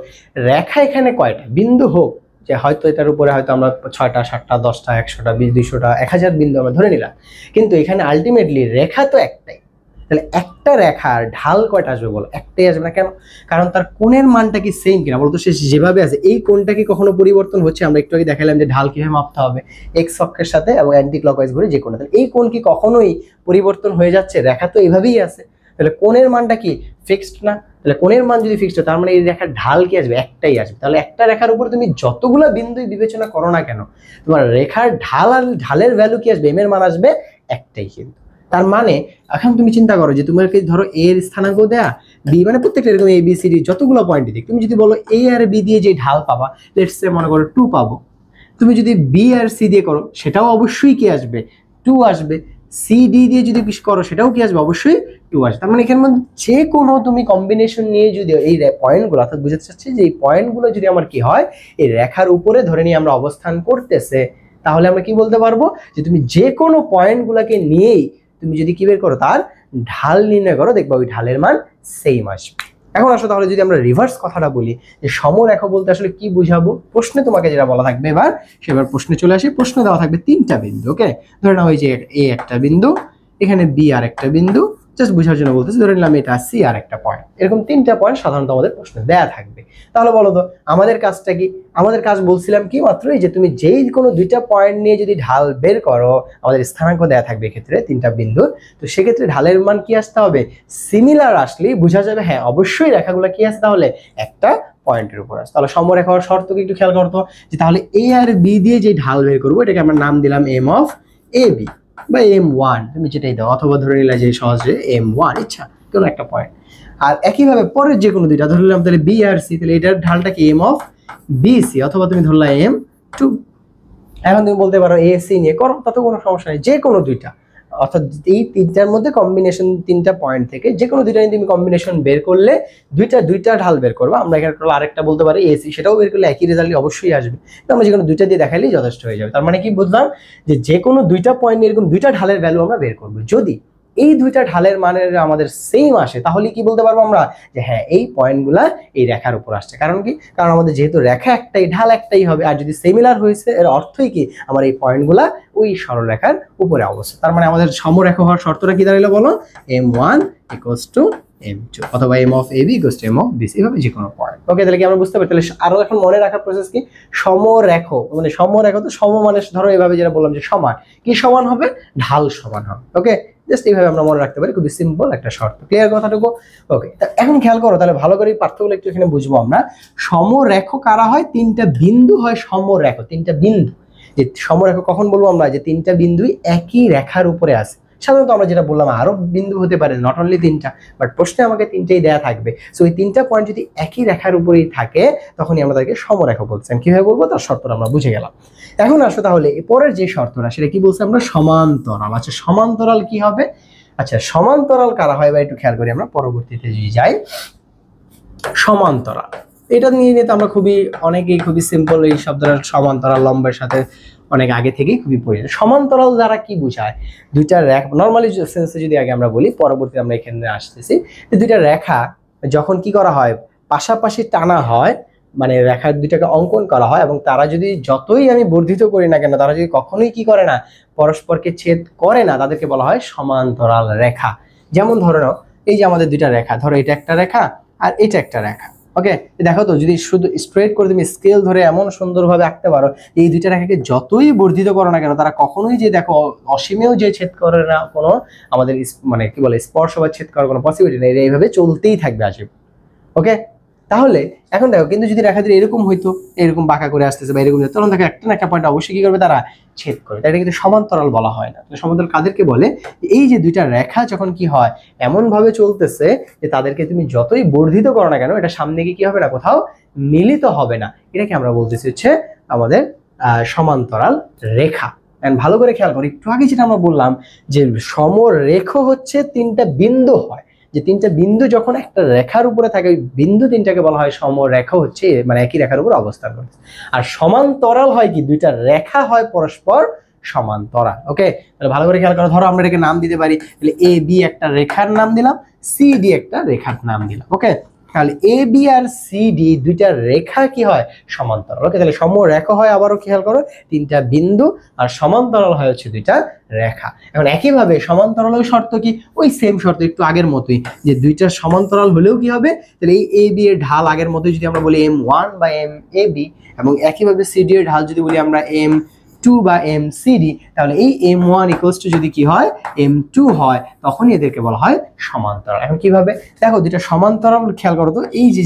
রেখা এখানে কয়টা, বিন্দু হোক, যে হয়তো এটার উপরে হয়তো আমরা 6টা 7টা 10টা 100টা 20 200টা 1000 বিন্দু আমরা ধরে নিলাম, কিন্তু এখানে আলটিমেটলি রেখা তো একটাই। তাহলে একটা রেখার ঢাল কয়টা আসবে বলো, একটাই আসবে না কেন, কারণ তার কোণের মানটা কি সেম কিনা বলতো, সে যেভাবে আছে এই কোণটা কি কখনো পরিবর্তন হচ্ছে। আমরা একটু আগে দেখালাম যে ঢাল কিভাবে মাপতে হবে, এক্স অক্ষের সাথে এবং অ্যান্টি ক্লকওয়াইজ ঘুরে যে কোণটা, তাহলে এই কোণ কি কখনোই পরিবর্তন হয়ে যাচ্ছে, রেখা তো এইভাবেই আছে। তাহলে কোণের মানটা কি ফিক্সড না, তাহলে কোণের মান যদি ফিক্সড হয় তার মানে এই রেখার ঢাল কি আসবে, একটাই আসবে। তাহলে একটা রেখার উপর তুমি যতগুলো বিন্দুই বিবেচনা করো না কেন, তোমার রেখার ঢাল আর ঢালের ভ্যালু কি আসবে, এম এর মান আসবে একটাই। কিন্তু তার মানে এখন তুমি চিন্তা করো যে তোমাকে ধরো এ এর স্থানাঙ্ক দেয়া, বি মানে প্রত্যেকটা এরকম এ বি সি ডি যতগুলো পয়েন্ট দিক, তুমি যদি বলো এ আর বি দিয়ে যে ঢাল পাবা, লেটস সে মনে করো 2 পাবো, তুমি যদি বি আর সি দিয়ে করো সেটাও অবশ্যই কি আসবে 2 আসবে, সি ডি দিয়ে যদি কিছু করো সেটাও কি আসবে অবশ্যই 2 আসবে। তার মানে এখানে যে কোনো তুমি কম্বিনেশন নিয়ে যদি এই পয়েন্টগুলো, অর্থাৎ বুঝাতে চাচ্ছি যে এই পয়েন্টগুলো যদি আমার কি হয় এই রেখার উপরে ধরে নিয়ে আমরা অবস্থান করতেছে, তাহলে আমরা কি বলতে পারবো যে তুমি যে কোনো পয়েন্টগুলোকে নিয়েই তুমি যদি কি বের করো তার ঢাল নির্ণয় করো, দেখবা ওই ঢালের মান সেম আসবে। এখন আসো তাহলে যদি আমরা রিভার্স কথাটা বলি যে সমরেখা বলতে আসলে কি বুঝাবো, প্রশ্নে তোমাকে যেটা বলা থাকবে এবার সেবার প্রশ্নে চলে আসি। প্রশ্নে দেওয়া থাকবে 3টা বিন্দু। ওকে, ধরে নাও এই যে এ একটা বিন্দু, এখানে বি আর একটা বিন্দু, জাস্ট বোঝার জন্য বলতেছি। ধরে নিলাম এটা সি আর একটা পয়েন্ট, এরকম 3টা পয়েন্ট সাধারণত আমাদের প্রশ্নে দেয়া থাকবে। তাহলে বলো তো আমাদের কাজটা কি? আমাদের কাজ বলছিলাম কি মাত্র এই যে তুমি যেই কোনো 2টা পয়েন্ট নিয়ে যদি ঢাল বের করো, আমাদের স্থানাঙ্ক দেয়া থাকবে এক্ষেত্রে 3টা বিন্দু, তো সেক্ষেত্রে ঢালের মান কি আসতে হবে? সিমিলার আসলেই বোঝা যাবে হ্যাঁ অবশ্যই রেখাগুলো কি আসতে তাহলে একটা পয়েন্টের উপর আসে। তাহলে সমরেখা হওয়ার শর্ত কি একটু খেয়াল করতো, যে তাহলে এ আর বি দিয়ে যে ঢাল বের করবো এটাকে আমরা নাম দিলাম এম অফ এ বি বা M1, তুমি যেটাই দাও, অথবা ধরে নিলা যে সহজে M1 ইচ্ছা কোনো একটা পয়েন্ট। আর একইভাবে পরের যে কোনো দুইটা ধরে নিলাম তাহলে বি আর সি, তাহলে এটার ঢালটা কি এম অফ বি সি, অথবা তুমি ধরলা M2। এখন তুমি বলতে পারো এ সি নিয়ে করো, তাতে কোনো সমস্যা নেই, যে কোনো দুইটা, অর্থাৎ এই 3টার মধ্যে কম্বিনেশন 3টা পয়েন্ট থেকে যে কোনো দুইটা নিয়ে তুমি কম্বিনেশন বের করলে দুইটা ঢাল বের করবা। আমরা এখানে আরেকটা বলতে পারি এসি, সেটাও বের করলে একই রেজাল্ট অবশ্যই আসবে। তো আমরা যে কোনো দুইটা দিয়ে দেখাইলেই যথেষ্ট হয়ে যাবে। তার মানে কি বুঝলাম, যে কোনো দুইটা পয়েন্ট এরকম দুইটা ঢালের ভ্যালু আমরা বের করবো। যদি এই দুইটা ঢালের মানের আমাদের সেম আসে তাহলে কি বলতে পারবো আমরা, যে হ্যাঁ এই পয়েন্টগুলা এই রেখার উপর আসছে। কারণ কি? কারণ আমাদের যেহেতু রেখা একটাই, ঢাল একটাই হবে। আর যদি সিমিলার হয়েছে এর অর্থই কি, আমার এই পয়েন্টগুলা ওই সরলরেখার উপরে অবস্থা। তার মানে আমাদের সমরেখা হওয়ার শর্তটা কি দাঁড়ালো বলো, M1 = M2 অথবা M of AB = M of BC, এভাবে যে কোনো পয়েন্ট। ওকে, তাহলে কি আমরা বুঝতে পারি? তাহলে আরো এখন মনে রাখার প্রসেস কি, সমরেখ মানে সমরেখ তো সম মানে ধরো এভাবে যেটা বললাম যে সমান, কি সমান হবে? ঢাল সমান হবে। ওকে, জাস্ট এইভাবে আমরা মনে রাখতে পারি, খুবই সিম্পল একটা শর্ত। ক্লিয়ার কথাটুকু? ওকে, এখন খেয়াল করো তাহলে ভালো করে পার্থক্য একটু এখানে বুঝবো আমরা। সমরেখ কারা হয়? 3টা বিন্দু হয় সমরেখ, 3টা বিন্দু। যে সমরেখ কখন বলবো আমরা, যে 3টা বিন্দুই একই রেখার উপরে আছে। সাধারণত আমরা যেটা বললাম আরো বিন্দু হতে পারে, নট অনলি 3টা, বাট প্রশ্নে আমাকে 3টাই দেয়া থাকবে। সো এই 3টা পয়েন্ট যদি একই রেখার উপরেই থাকে তখনই আমরা তাকে সমরেখ বলছেন। কিভাবে বলবো তার শর্তটা আমরা বুঝে গেলাম। এখন আসো তাহলে পরের যে শর্তটা সেটা কি বলছে আমরা, সমান্তরাল। আচ্ছা সমান্তরাল কি হবে? আচ্ছা সমান্তরাল কারা হয় বা একটু খেয়াল করি আমরা পরবর্তীতে যদি যাই। সমান্তরাল এটা নিয়ে তো আমরা অনেকেই খুবই সিম্পল, এই শব্দটা সমান্তরাল লম্বের সাথে অনেক আগে থেকেই খুবই পরিচিত। সমান্তরাল দ্বারা কি বোঝায়? দুইটা রেখা নরমালি সেন্সে যদি আগে আমরা বলি, পরবর্তী আমরা এখানে আসতেছি, যে দুইটা রেখা যখন কি করা হয়, পাশাপাশি টানা হয়, মানে রেখার দুইটাকে অঙ্কন করা হয়, এবং তারা যদি যতই আমি বর্ধিত করি না কেন, তারা যদি কখনোই কি করে না, পরস্পরকে ছেদ করে না, তাদেরকে বলা হয় সমান্তরাল রেখা। যেমন ধরে নাও এই যে আমাদের দুইটা রেখা, ধরো এটা একটা রেখা আর এটা একটা রেখা। ওকে, দেখো তো যদি শুধু স্ট্রেট করে তুমি স্কেল ধরে এমন সুন্দরভাবে আঁকতে পারো, এই দুইটা রেখাকে যতই বর্ধিত করো না কেন, তারা কখনোই যে দেখো অসীমেও যে ছেদ করে না, কোনো আমাদের মানে কি বলে স্পর্শ বা ছেদ করার কোনো পসিবিলিটি নেই, এইভাবে চলতেই থাকবে আজীব। ওকে, তাহলে এখন দেখো কিন্তু যদি রেখা দিয়ে এরকম হইতো, এরকম বাঁকা করে আসতেছে বা এরকম, তখন দেখো একটা না একটা পয়েন্ট অবশ্যই কি করবে, তারা ছেদ করে। তাই এটা কিন্তু সমান্তরাল বলা হয় না। সমান্তরাল কাদেরকে বলে? এই যে দুইটা রেখা যখন কি হয় এমন ভাবে চলতেছে যে তাদেরকে তুমি যতই বর্ধিত করো না কেন, এটা সামনে গিয়ে কি হবে না, কোথাও মিলিত হবে না। এটাকে আমরা বলতেছি হচ্ছে আমাদের সমান্তরাল রেখা। ভালো করে খেয়াল করি, একটু আগে যেটা আমরা বললাম যে সমরেখ হচ্ছে 3টা বিন্দু হয়, যে 3টা বিন্দু যখন একটা রেখার উপরে থাকে, ওই বিন্দু 3টাকে বলা হয় সমরেখা, হচ্ছে মানে একই রেখার উপর অবস্থান করছে। আর সমান্তরাল হয় কি, দুইটা রেখা হয় পরস্পর সমান্তরাল। ওকে, তাহলে ভালো করে খেয়াল করো, ধরো আমরা এটাকে নাম দিতে পারি, তাহলে এ বি একটা রেখার নাম দিলাম, সি ডি একটা রেখার নাম দিলাম। ওকে, তাহলে A B R C D দুইটা রেখা কি হয়, সমান্তরাল। ওকে, তাহলে সমরেখা হয় আবারও খেয়াল করো 3টা বিন্দু, আর সমান্তরাল হয় হচ্ছে 2টা রেখা। এখন একইভাবে সমান্তরালের শর্ত কি, ওই সেম শর্ত একটু আগের মতোই, যে দুইটা সমান্তরাল হলেও কি হবে, তাহলে এই এ বি এর ঢাল আগের মতোই যদি আমরা বলি M1 বা M AB, এবং একইভাবে সি ডি এর ঢাল যদি বলি আমরা M2 বা MCD, তাহলে এই M1 = যদি কি হয়, M2 হয়, তখনই এদেরকে বলা হয় সমান্তরাল। এখন কিভাবে দেখো, দুইটা সমান্তরাল খেয়াল করো তো, এই যে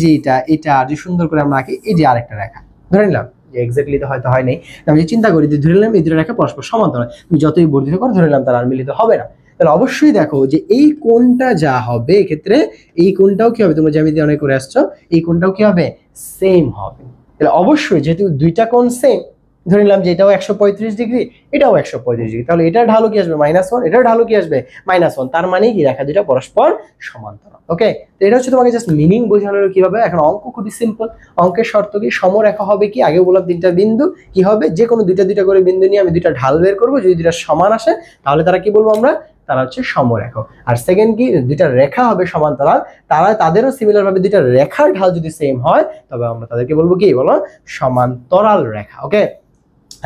এটা যে সুন্দর করে আমরা আঁকি, এই যে আরেকটা রেখা ধরে নিলাম, যে এক্স্যাক্টলি তো হয়তো হয় নাই, আমি চিন্তা করি যে ধরে নিলাম এই দুটো রেখা পরস্পর সমান্তরাল, তুমি যতই বর্ধিত করো ধরে নিলাম তারা আর মিলিত হবে না। তাহলে অবশ্যই দেখো যে এই কোণটা যা হবে, এক্ষেত্রে এই কোণটাও কি হবে, তোমরা জ্যামিতি অনেক করে আসছো, এই কোণটাও কি হবে, সেম হবে। তাহলে অবশ্যই যেহেতু দুইটা কোণ সেম, ধরে নিলাম যে এটাও 135 ডিগ্রি, এটাও 135 ডিগ্রি, তাহলে এটার ঢালও কি আসবে -1, এটার ঢালও কি আসবে -1। তার মানে কি, রেখা দুটো পরস্পর সমান্তরাল। ওকে, তো এটা হচ্ছে তোমাকে জাস্ট মিনিং বোঝানোর কিভাবে। এখন অঙ্ক খুবই সিম্পল, অঙ্কের শর্ত কি, সমরেখা হবে কি, আগে বললাম 3টা বিন্দু, কি হবে, যে কোনো দুইটা করে বিন্দু নিয়ে আমি 2টা ঢাল বের করবো, যদি 2টা সমান আসে তাহলে তারা কি বলবো আমরা, তারা হচ্ছে সমরেখা। আর সেকেন্ড কি, 2টা রেখা হবে সমান্তরাল, তাদেরও সিমিলার ভাবে 2টা রেখার ঢাল যদি সেম হয় তবে আমরা তাদেরকে বলবো কি, বলো সমান্তরাল রেখা। ওকে,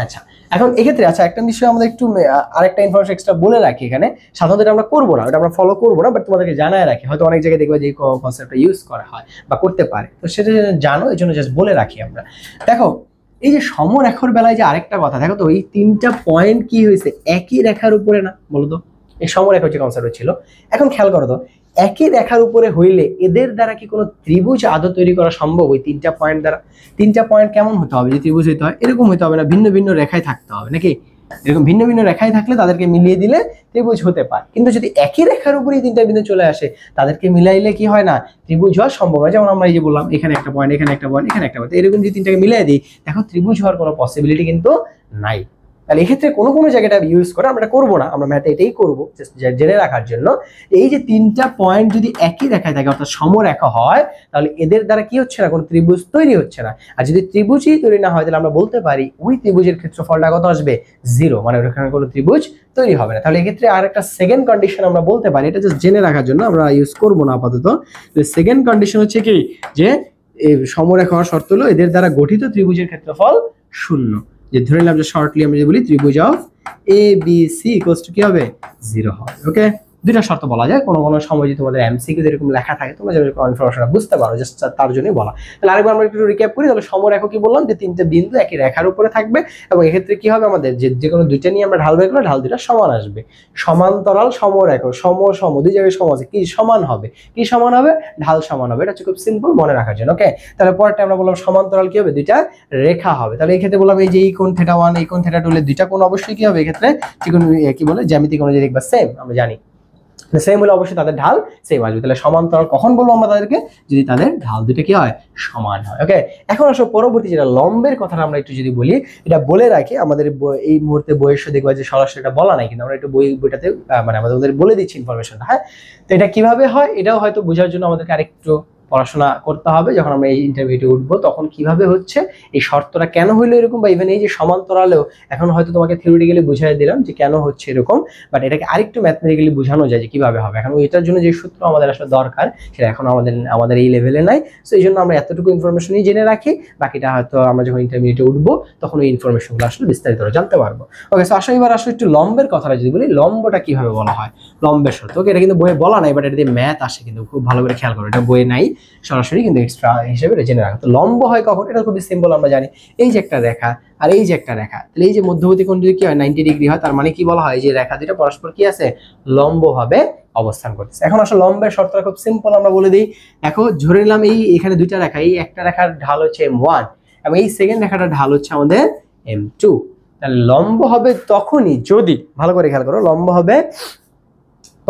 আচ্ছা, এখন এক্ষেত্রে আচ্ছা একটা বিষয় আমাদের একটু আরেকটা ইনফরমেশন এক্সট্রা বলে রাখি এখানে, সাধারণত এটা আমরা করবো না, এটা আমরা ফলো করবো না, বাট তোমাদেরকে জানায় রাখি, হয়তো অনেক জায়গায় দেখবে যে এই কনসেপ্টটা ইউজ করা হয় বা করতে পারে, তো সেটা জানো এই জন্য জাস্ট বলে রাখি আমরা। দেখো এই যে সমরেখার বেলায় যে আরেকটা কথা, দেখো তো এই তিনটা পয়েন্ট কি হয়েছে একই রেখার উপরে না, বলো তো? এই সমরেখা যে কনসেপ্ট ছিল, এখন খেয়াল করো তো একই রেখার উপরে হইলে এদের দ্বারা কি কোনো ত্রিভুজ আদৌ তৈরি করা সম্ভব ওই তিনটা পয়েন্ট দ্বারা? তিনটা পয়েন্ট কেমন হতে হবে যে ত্রিভুজ হইতে হয়? এরকম হইতে হবে না, ভিন্ন ভিন্ন রেখায় থাকতে হবে নাকি? এরকম ভিন্ন ভিন্ন রেখায় থাকলে তাদেরকে মিলিয়ে দিলে ত্রিভুজ হতে পারে, কিন্তু যদি একই রেখার উপরেই তিনটা বিন্দু চলে আসে তাদেরকে মিলাইলে কি হয় না, ত্রিভুজ হওয়া সম্ভব হয়। যেমন আমরা এই যে বললাম এখানে একটা পয়েন্ট, এখানে একটা পয়েন্ট, এখানে একটা পয়েন্ট, এরকম যদি তিনটাকে মিলাই দিই দেখো ত্রিভুজ হওয়ার কোনো পসিবিলিটি কিন্তু নাই। তাহলে এক্ষেত্রে কোনো কোনো জায়গাটা ইউজ করে আমরা করবো না, আমরা ম্যাথে এটাই করবো জেনে রাখার জন্য। এই যে তিনটা পয়েন্ট যদি একই রেখায় থাকে অর্থাৎ সমরেখা হয়, তাহলে এদের দ্বারা কি হচ্ছে না, কোনো ত্রিভুজ তৈরি হচ্ছে না। আর যদি ত্রিভুজই তৈরি না হয় তাহলে আমরা বলতে পারি ওই ত্রিভুজের ক্ষেত্রফলটা কত আসবে, 0, মানে ওখানে কোনো ত্রিভুজ তৈরি হবে না। তাহলে এক্ষেত্রে আর একটা সেকেন্ড কন্ডিশন আমরা বলতে পারি, এটা জাস্ট জেনে রাখার জন্য আমরা ইউজ করবো না আপাতত। সেকেন্ড কন্ডিশন হচ্ছে কি, যে এই সমরেখা হওয়ার শর্ত হলো এদের দ্বারা গঠিত ত্রিভুজের ক্ষেত্রফল 0। যে ধরে নিলাম যে শর্টলি আমরা যে বলি ত্রিভুজ of A B C equals to কি হবে, 0 হবে। ওকে, দুইটা শর্ত বলা যায়, কোনো কোনো সময় যদি তোমাদের এমসিকিউ এরকম লেখা থাকে তোমরা যেন ইনফরমেশনটা বুঝতে পারো, জাস্ট তার জন্যই বলা। তাহলে আরেকবার আমরা একটু রিক্যাপ করি। তাহলে সমরেখা কি বললাম, যে তিনটে বিন্দু একই রেখার উপরে থাকবে এবং এক্ষেত্রে কি হবে আমাদের যে কোনো দুইটা নিয়ে আমরা ঢাল বের করলে ঢাল দুইটা সমান আসবে। সমান্তরাল সমরেখা, সম দুই জায়গায় সম আছে, কি সমান হবে, কি সমান হবে, ঢাল সমান হবে। এটা হচ্ছে খুব সিম্পল মনে রাখার জন্য। ওকে, তাহলে পরেরটা আমরা বললাম সমান্তরাল কি হবে, দুইটা রেখা হবে। তাহলে এই ক্ষেত্রে বললাম এই যে এই কোণ θ1 এই কোণ θ2 হলে দুইটা কোণ অবশ্যই কি হবে, এক্ষেত্রে ত্রিকোণ কি বলে জ্যামিতিক অনুযায়ী দেখবা সেম, আমরা জানি সেম হলে অবশ্যই তাদের ঢাল সেম আসবে। তাহলে সমান্তরাল কখন বলবো আমরা তাদেরকে, যদি তাদের ঢাল দুটো কি হয়, সমান হয়। ওকে, এখন আসো পরবর্তী যেটা লম্বের কথাটা আমরা একটু যদি বলি, এটা বলে রাখি আমাদের এই মুহূর্তে বইয়ের দেখবা যে সরাসরি এটা বলা নাই, কিন্তু আমরা একটু বইটাতে মানে আমাদের বলে দিচ্ছি ইনফরমেশনটা। হ্যাঁ, তো এটা কিভাবে হয় এটাও হয়তো বোঝার জন্য আমাদেরকে আরেকটু পড়াশোনা করতে হবে। যখন আমরা এই ইন্টারভিউতে উঠবো তখন কিভাবে হচ্ছে, এই শর্তটা কেন হইলো এরকম, বা ইভেন এই যে সমান্তরালেও এখন হয়তো তোমাকে থিওরিটিক্যালি বুঝিয়ে দিলাম যে কেন হচ্ছে এরকম, বাট এটাকে আরেকটু ম্যাথমেটিক্যালি বোঝানো যায় যে কিভাবে হবে। এখন এটার জন্য যে সূত্র আমাদের আসলে দরকার সেটা এখন আমাদের এই লেভেলে নাই, সো এই জন্য আমরা এতটুকু ইনফরমেশনই জেনে রাখি, বাকিটা হয়তো আমরা যখন ইন্টারমিডিয়েটে উঠবো তখন ওই ইনফরমেশনগুলো আসলে বিস্তারিত জানতে পারবো। ওকে, সো আসলে এবার আসলে একটু লম্বের কথাটা যদি বলি, লম্বটা কিভাবে বলা হয়, লম্বের শর্ত। ওকে, এটা কিন্তু বইয়ে বলা নাই, বাট এটা দিয়ে ম্যাথ আসে, কিন্তু খুব ভালো করে খেয়াল করো, এটা বইয়ে নাই, সরাসরি কিন্তু এক্সট্রা হিসেবে জেনে রাখা। তো লম্ব হয় কখন, এটা খুবই সিম্পল, আমরা জানি এই যে একটা রেখা আর এই যে একটা রেখা, তাহলে এই যে মধ্যবর্তী কোণ যদি কি হয় 90 ডিগ্রি হয়, তার মানে কি বলা হয়, যে রেখা দুটো পরস্পর কি আছে, লম্ব ভাবে অবস্থান করতেছে। এখন আসলে লম্বের শর্তটা খুব সিম্পল, আমরা বলে দিই। দেখো ধরে নিলাম এই এখানে দুইটা রেখা, এই একটা রেখার ঢাল হচ্ছে m1 এবং এই সেকেন্ড রেখাটার ঢাল হচ্ছে আমাদের m2। তাহলে লম্ব হবে তখনই যদি, ভালো করে খেয়াল করো, লম্ব হবে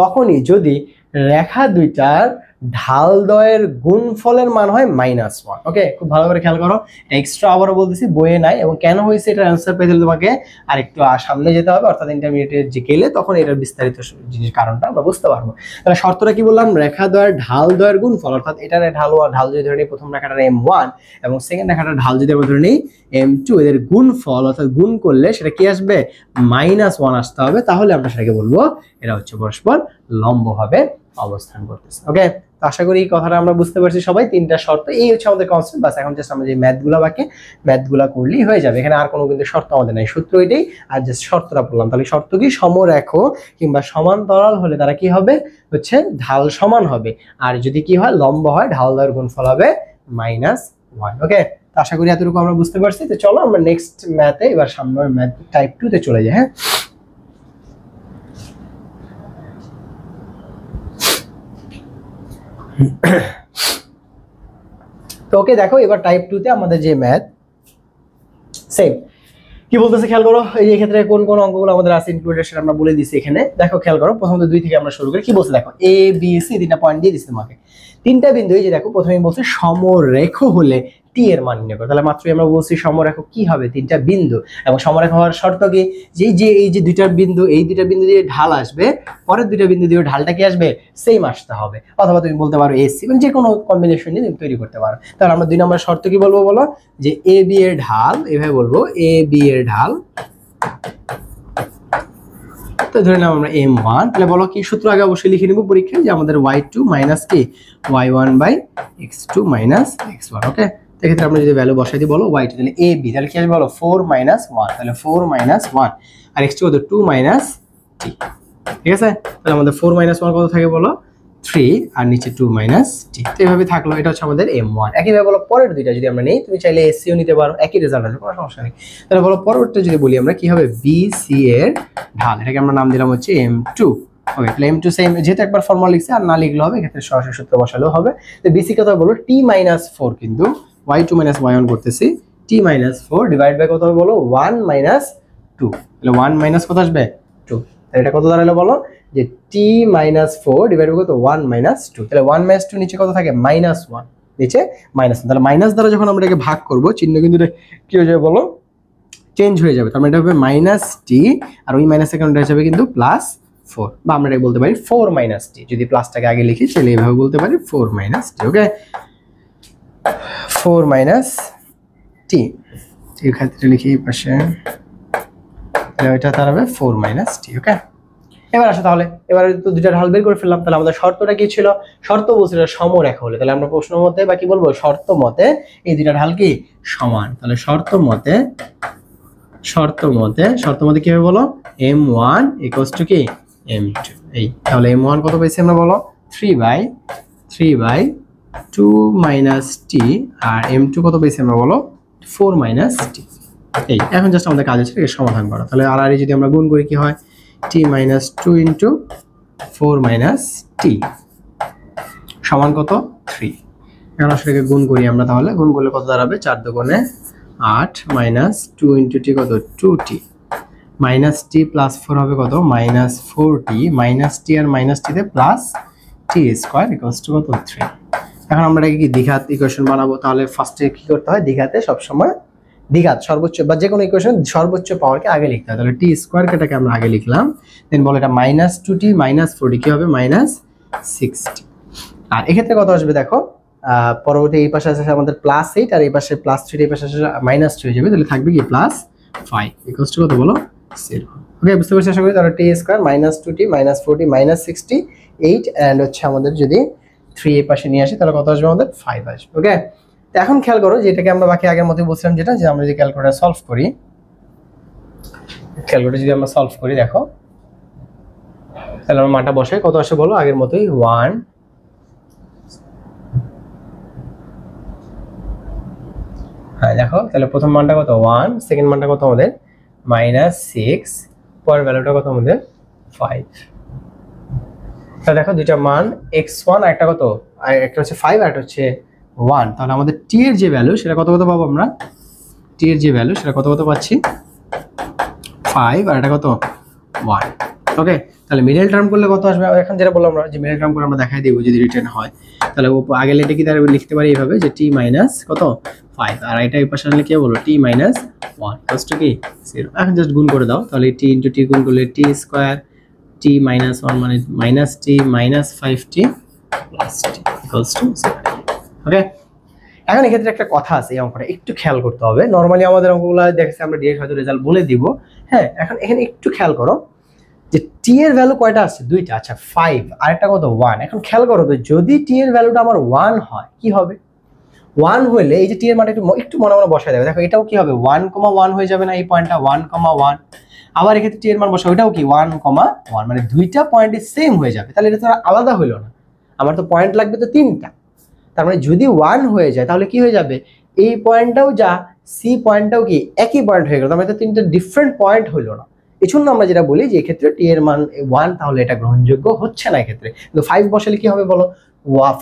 তখনই যদি রেখা দুইটার ঢাল দ্বয়ের গুণফলের মান হয় -1। ওকে, খুব ভালো করে খেয়াল করো, এক্সট্রা আবারও বলতেছি বইয়ে নাই, এবং কেন হয়েছে এটার অ্যান্সার পেতে হলে তোমাকে আরেকটু সামনে যেতে হবে, অর্থাৎ ইন্টারমিডিয়েটের যে গেলে তখন এটার বিস্তারিত জিনিস কারণটা আমরা বুঝতে পারবো। তাহলে শর্তটা কি বললাম, রেখা দ্বয়ের ঢাল দ্বয়ের গুণফল, অর্থাৎ এটার ঢাল যদি ধরে নিই, প্রথম রেখাটার m1 এবং সেকেন্ড রেখাটার ঢাল যদি আমরা ধরে নিই m2, এদের গুণফল অর্থাৎ গুণ করলে সেটা কি আসবে, -1 আসতে হবে। তাহলে আমরা সেটাকে বলবো এরা হচ্ছে পরস্পর লম্বভাবে অবস্থান করতেছে। ওকে, তো আশা করি এই কথাটা আমরা বুঝতে পারছি সবাই, তিনটা শর্ত, এই হচ্ছে আমাদের কনসেপ্ট। বাস এখন জাস্ট আমরা যে ম্যাথগুলো বাকি ম্যাথগুলো করলেই হয়ে যাবে, এখানে আর কোনো কিন্তু শর্ত আমাদের নাই, সূত্র এটাই, আর জাস্ট শর্তটা বললাম। তাহলে শর্ত কি, সমরেখ কিংবা সমান্তরাল হলে তারা কি হবে, হচ্ছে ঢাল সমান হবে, আর যদি কি হয়, লম্ব হয়, ঢাল দ্বয়ের গুণফল হবে -1। ওকে, তো আশা করি এতটুকু আমরা বুঝতে পারছি। তো চলো আমরা নেক্সট ম্যাথে, এবার সামনের ম্যাথ টাইপ 2 তে চলে যাই। হ্যাঁ, তো ওকে দেখো এবার টাইপ 2 তে আমাদের যে ম্যাথ সেম কি বলতেছে খেয়াল করো, এই ক্ষেত্রে কোন কোন অঙ্কগুলো আমাদের আছে ইনক্লুডেড সেটা আমরা বলে দিছি এখানে। দেখো খেয়াল করো, প্রথমত 2 থেকে আমরা শুরু করি। কি বলছে দেখো, এ বি সি তিনটা পয়েন্ট দিয়ে দিছে তোমাকে, তিনটা বিন্দু। এই যে দেখো প্রথমেই বলছে সমরেখ হলে টি এর মান নির্ণয় করো। তাহলে মাত্রই আমরা বলছি সমরেখ কি হবে, তিনটা বিন্দু, এবং সমরেখ হওয়ার শর্ত কি, যে এই যে দুইটা বিন্দু, এই দুইটা বিন্দু দিয়ে ঢাল আসবে, পরের দুইটা বিন্দু দিয়ে ঢালটা কি আসবে, সেম আসতে হবে, অথবা তুমি বলতে পারো এসি, মানে যে কোনো কম্বিনেশন নিয়ে তুমি তৈরি করতে পারো। তাহলে আমরা 2 নম্বর শর্ত কি বলবো, বলো যে এ বি এর ঢাল, এভাবে বলবো এ বি এর ঢাল, তো ধরে নাও আমরা m1। তাহলে বলো কি সূত্র, আগে অবশ্যই লিখে নিব পরীক্ষায়, যে আমাদের y2 মাইনাস কি y1 by x2 minus x1। ওকে, এক্ষেত্রে আমরা যদি ভ্যালু বসাই দিই বলো y2, তাহলে a b, তাহলে কি আসবে বলো 4 - 1, তাহলে 4 - 1 আর x2 কত 2 - t, ঠিক আছে। তাহলে আমাদের 4 - 1 কত থাকে বলো 3 আর নিচে 2 - t, তো এইভাবে থাকলো। এটা হচ্ছে আমাদের m1। একইভাবে বলো পরের দুইটা যদি আমরা নেই, তুমি চাইলে এসসিও নিতে পারো, একই রেজাল্ট আসবে, কোনো সমস্যা নেই। তাহলে বলো পরবর্তীটা যদি বলি আমরা কি হবে bc এর ঢাল, এটাকে আমরা নাম দিলাম হচ্ছে m2। ওকে, তাহলে m2 সেম, যেহেতু একবার ফর্মুলা লিখছি আর না লিখলে হবে, এক্ষেত্রে সরাসরি সূত্র বসালেও হবে। তো bc কত বলো t - 4, কিন্তু y2 - y1 করতেছি, t - 4 ডিভাইড বাই কত হবে বলো 1 - 2, তাহলে 1 মাইনাস কত আসবে 2, তাহলে এটা কত দাঁড়ালো বলো যে t - 4 ডিভাইড বাই কত 1 - 2, তাহলে 1 - 2 নিচে কত থাকে -1, নিচে -1, তাহলে মাইনাস দ্বারা যখন আমরা এটাকে ভাগ করব চিহ্ন কিন্তু এটা কি হয়ে যাবে বলো চেঞ্জ হয়ে যাবে, তার মানে এটা হবে -t আর ওই মাইনাস এর কারণে যাবে কিন্তু +4, বা আমরা এটা বলতে পারি 4 - t, যদি প্লাসটাকে আগে লিখি তাহলে এইভাবে বলতে পারি 4 - t। ওকে, 4 - t, এই ক্ষেত্রে লিখি এই পাশে, তাহলে এটা তার হবে 4 - t। ওকে, এবার আসো তাহলে, এবারে তো দুইটা ঢাল বের করে ফেললাম, তাহলে আমাদের শর্তটা কি ছিল? শর্ত বলছিল সমরেখা হলে, তাহলে আমরা প্রশ্ন মতে বা কি বলবো শর্ত মতে এই দুইটা ঢাল কি সমান, তাহলে শর্ত মতে কি হবে বলো m1 = কি m2, এই তাহলে m1 কত পেয়েছি আমরা বলো 3/2 - t আর m2 কত পেয়েছি আমরা বলো 4 - t। এই এখন জাস্ট আমাদের কাজ হচ্ছে এর সমাধান করা, তাহলে আর যদি আমরা গুণ করি কি হয় t - 2 * 4 - t সমান কত 3। এখন আসলে গুণ করি আমরা, তাহলে গুণ করলে কত দাঁড়াবে 4 × 2 = 8 - 2 × t কত 2t, -t + 4 হবে কত -4t, -t আর -t তে +t² = কত 3। এখন আমরা এটাকে কি দ্বিঘাত ইকুয়েশন বানাবো, তাহলে ফার্স্টে কি করতে হয় দ্বিঘাতে সবসময় দ্বিঘাত সর্বোচ্চ বা যে কোনো ইকুয়েশন সর্বোচ্চ পাওয়ারকে আগে লিখতে হয়, তাহলে t² কেটাকে আমরা আগে লিখলাম, দেন বলো এটা -2t - 4t কি হবে -6t, আর এক্ষেত্রে কত আসবে দেখো পরবর্তী এই পাশে আছে আমাদের +8 আর এই পাশে +3, এই পাশে আসলে -3 হয়ে যাবে, তাহলে থাকবে কি +5 = কত বলো 0। ওকে, বুঝতে পারছি আশা করি। তাহলে t² -2t -4t -6t 8 and হচ্ছে আমাদের যদি 3 এই পাশে নিয়ে আসি তাহলে কত আসবে আমাদের 5 আসবে। ওকে, তো এখন খেয়াল করো যে এটাকে আমরা বাকি আগের মতই বলছিলাম, যেটা যে আমরা যদি ক্যালকুলেটর সলভ করি, ক্যালকুলেটর যদি আমরা সলভ করি দেখো, তাহলে আমরা মানটা বসাই কত আসে বলো আগের মতই 1, হ্যাঁ দেখো তাহলে প্রথম মানটা কত 1, সেকেন্ড মানটা কত আমাদের -6, পরের ভ্যালুটা কত আমাদের 5। তাহলে দেখো দুইটা মান x1 আর একটা কত, আর একটা হচ্ছে 5 আর একটা হচ্ছে 1, তাহলে আমাদের t এর যে ভ্যালু সেটা কত পাবো আমরা, t এর যে ভ্যালু সেটা কত পাচ্ছি 5 আর এটা কত 1। ওকে, তাহলে মিডল টার্ম করলে কত আসবে, এখন যেটা বললাম আমরা যে মিডল টার্ম করে আমরা দেখাই দেব যদি রিটার্ন হয়, তাহলে আগে এটা কি তাহলে লিখতে পারি এইভাবে যে t - কত 5 আর এটা এই পাশে আসলে কি বলবো t - 1 = কি 0। এখন জাস্ট গুণ করে দাও, তাহলে t * t গুণ করলে t² t - 1 মানে -t - 5t + t = 0। ওকে, এখন এক্ষেত্রে একটা কথা আছে, এই অঙ্কটা একটু খেয়াল করতে হবে। নরমালি আমাদের অঙ্কগুলো দেখছি আমরা ডিরেক্ট হয়তো রেজাল্ট বলে দিব, হ্যাঁ এখন এখানে একটু খেয়াল করো যে t এর ভ্যালু কয়টা আছে দুইটা, আচ্ছা 5 আর একটা কত 1। এখন খেয়াল করো তো যদি t এর ভ্যালুটা আমার 1 হয় কি হবে, 1 হলে এই যে t এর মানটা একটু মনে মনে বসায় দেবে, দেখো এটাও কি হবে 1,1 হয়ে যাবে না, এই পয়েন্টটা 1,1। আবার এক্ষেত্রে t এর মান বসাও, এটাও কি 1,1, মানে দুইটা পয়েন্টই সেম হয়ে যাবে, তাহলে এটা তো আলাদা হইলো না, আমার তো পয়েন্ট লাগবে তো তিনটা, তার মানে যদি 1 হয়ে যায় তাহলে কি হয়ে যাবে এই পয়েন্টটাও যা সি পয়েন্টটাও কি একই পয়েন্ট হয়ে গেল, তার মানে তিনটা ডিফারেন্ট পয়েন্ট হইলো না। এজন্য আমরা যেটা বলি যে এক্ষেত্রে টি এর মান 1, তাহলে এটা গ্রহণযোগ্য হচ্ছে না এক্ষেত্রে। কিন্তু 5 বসালে কি হবে বলো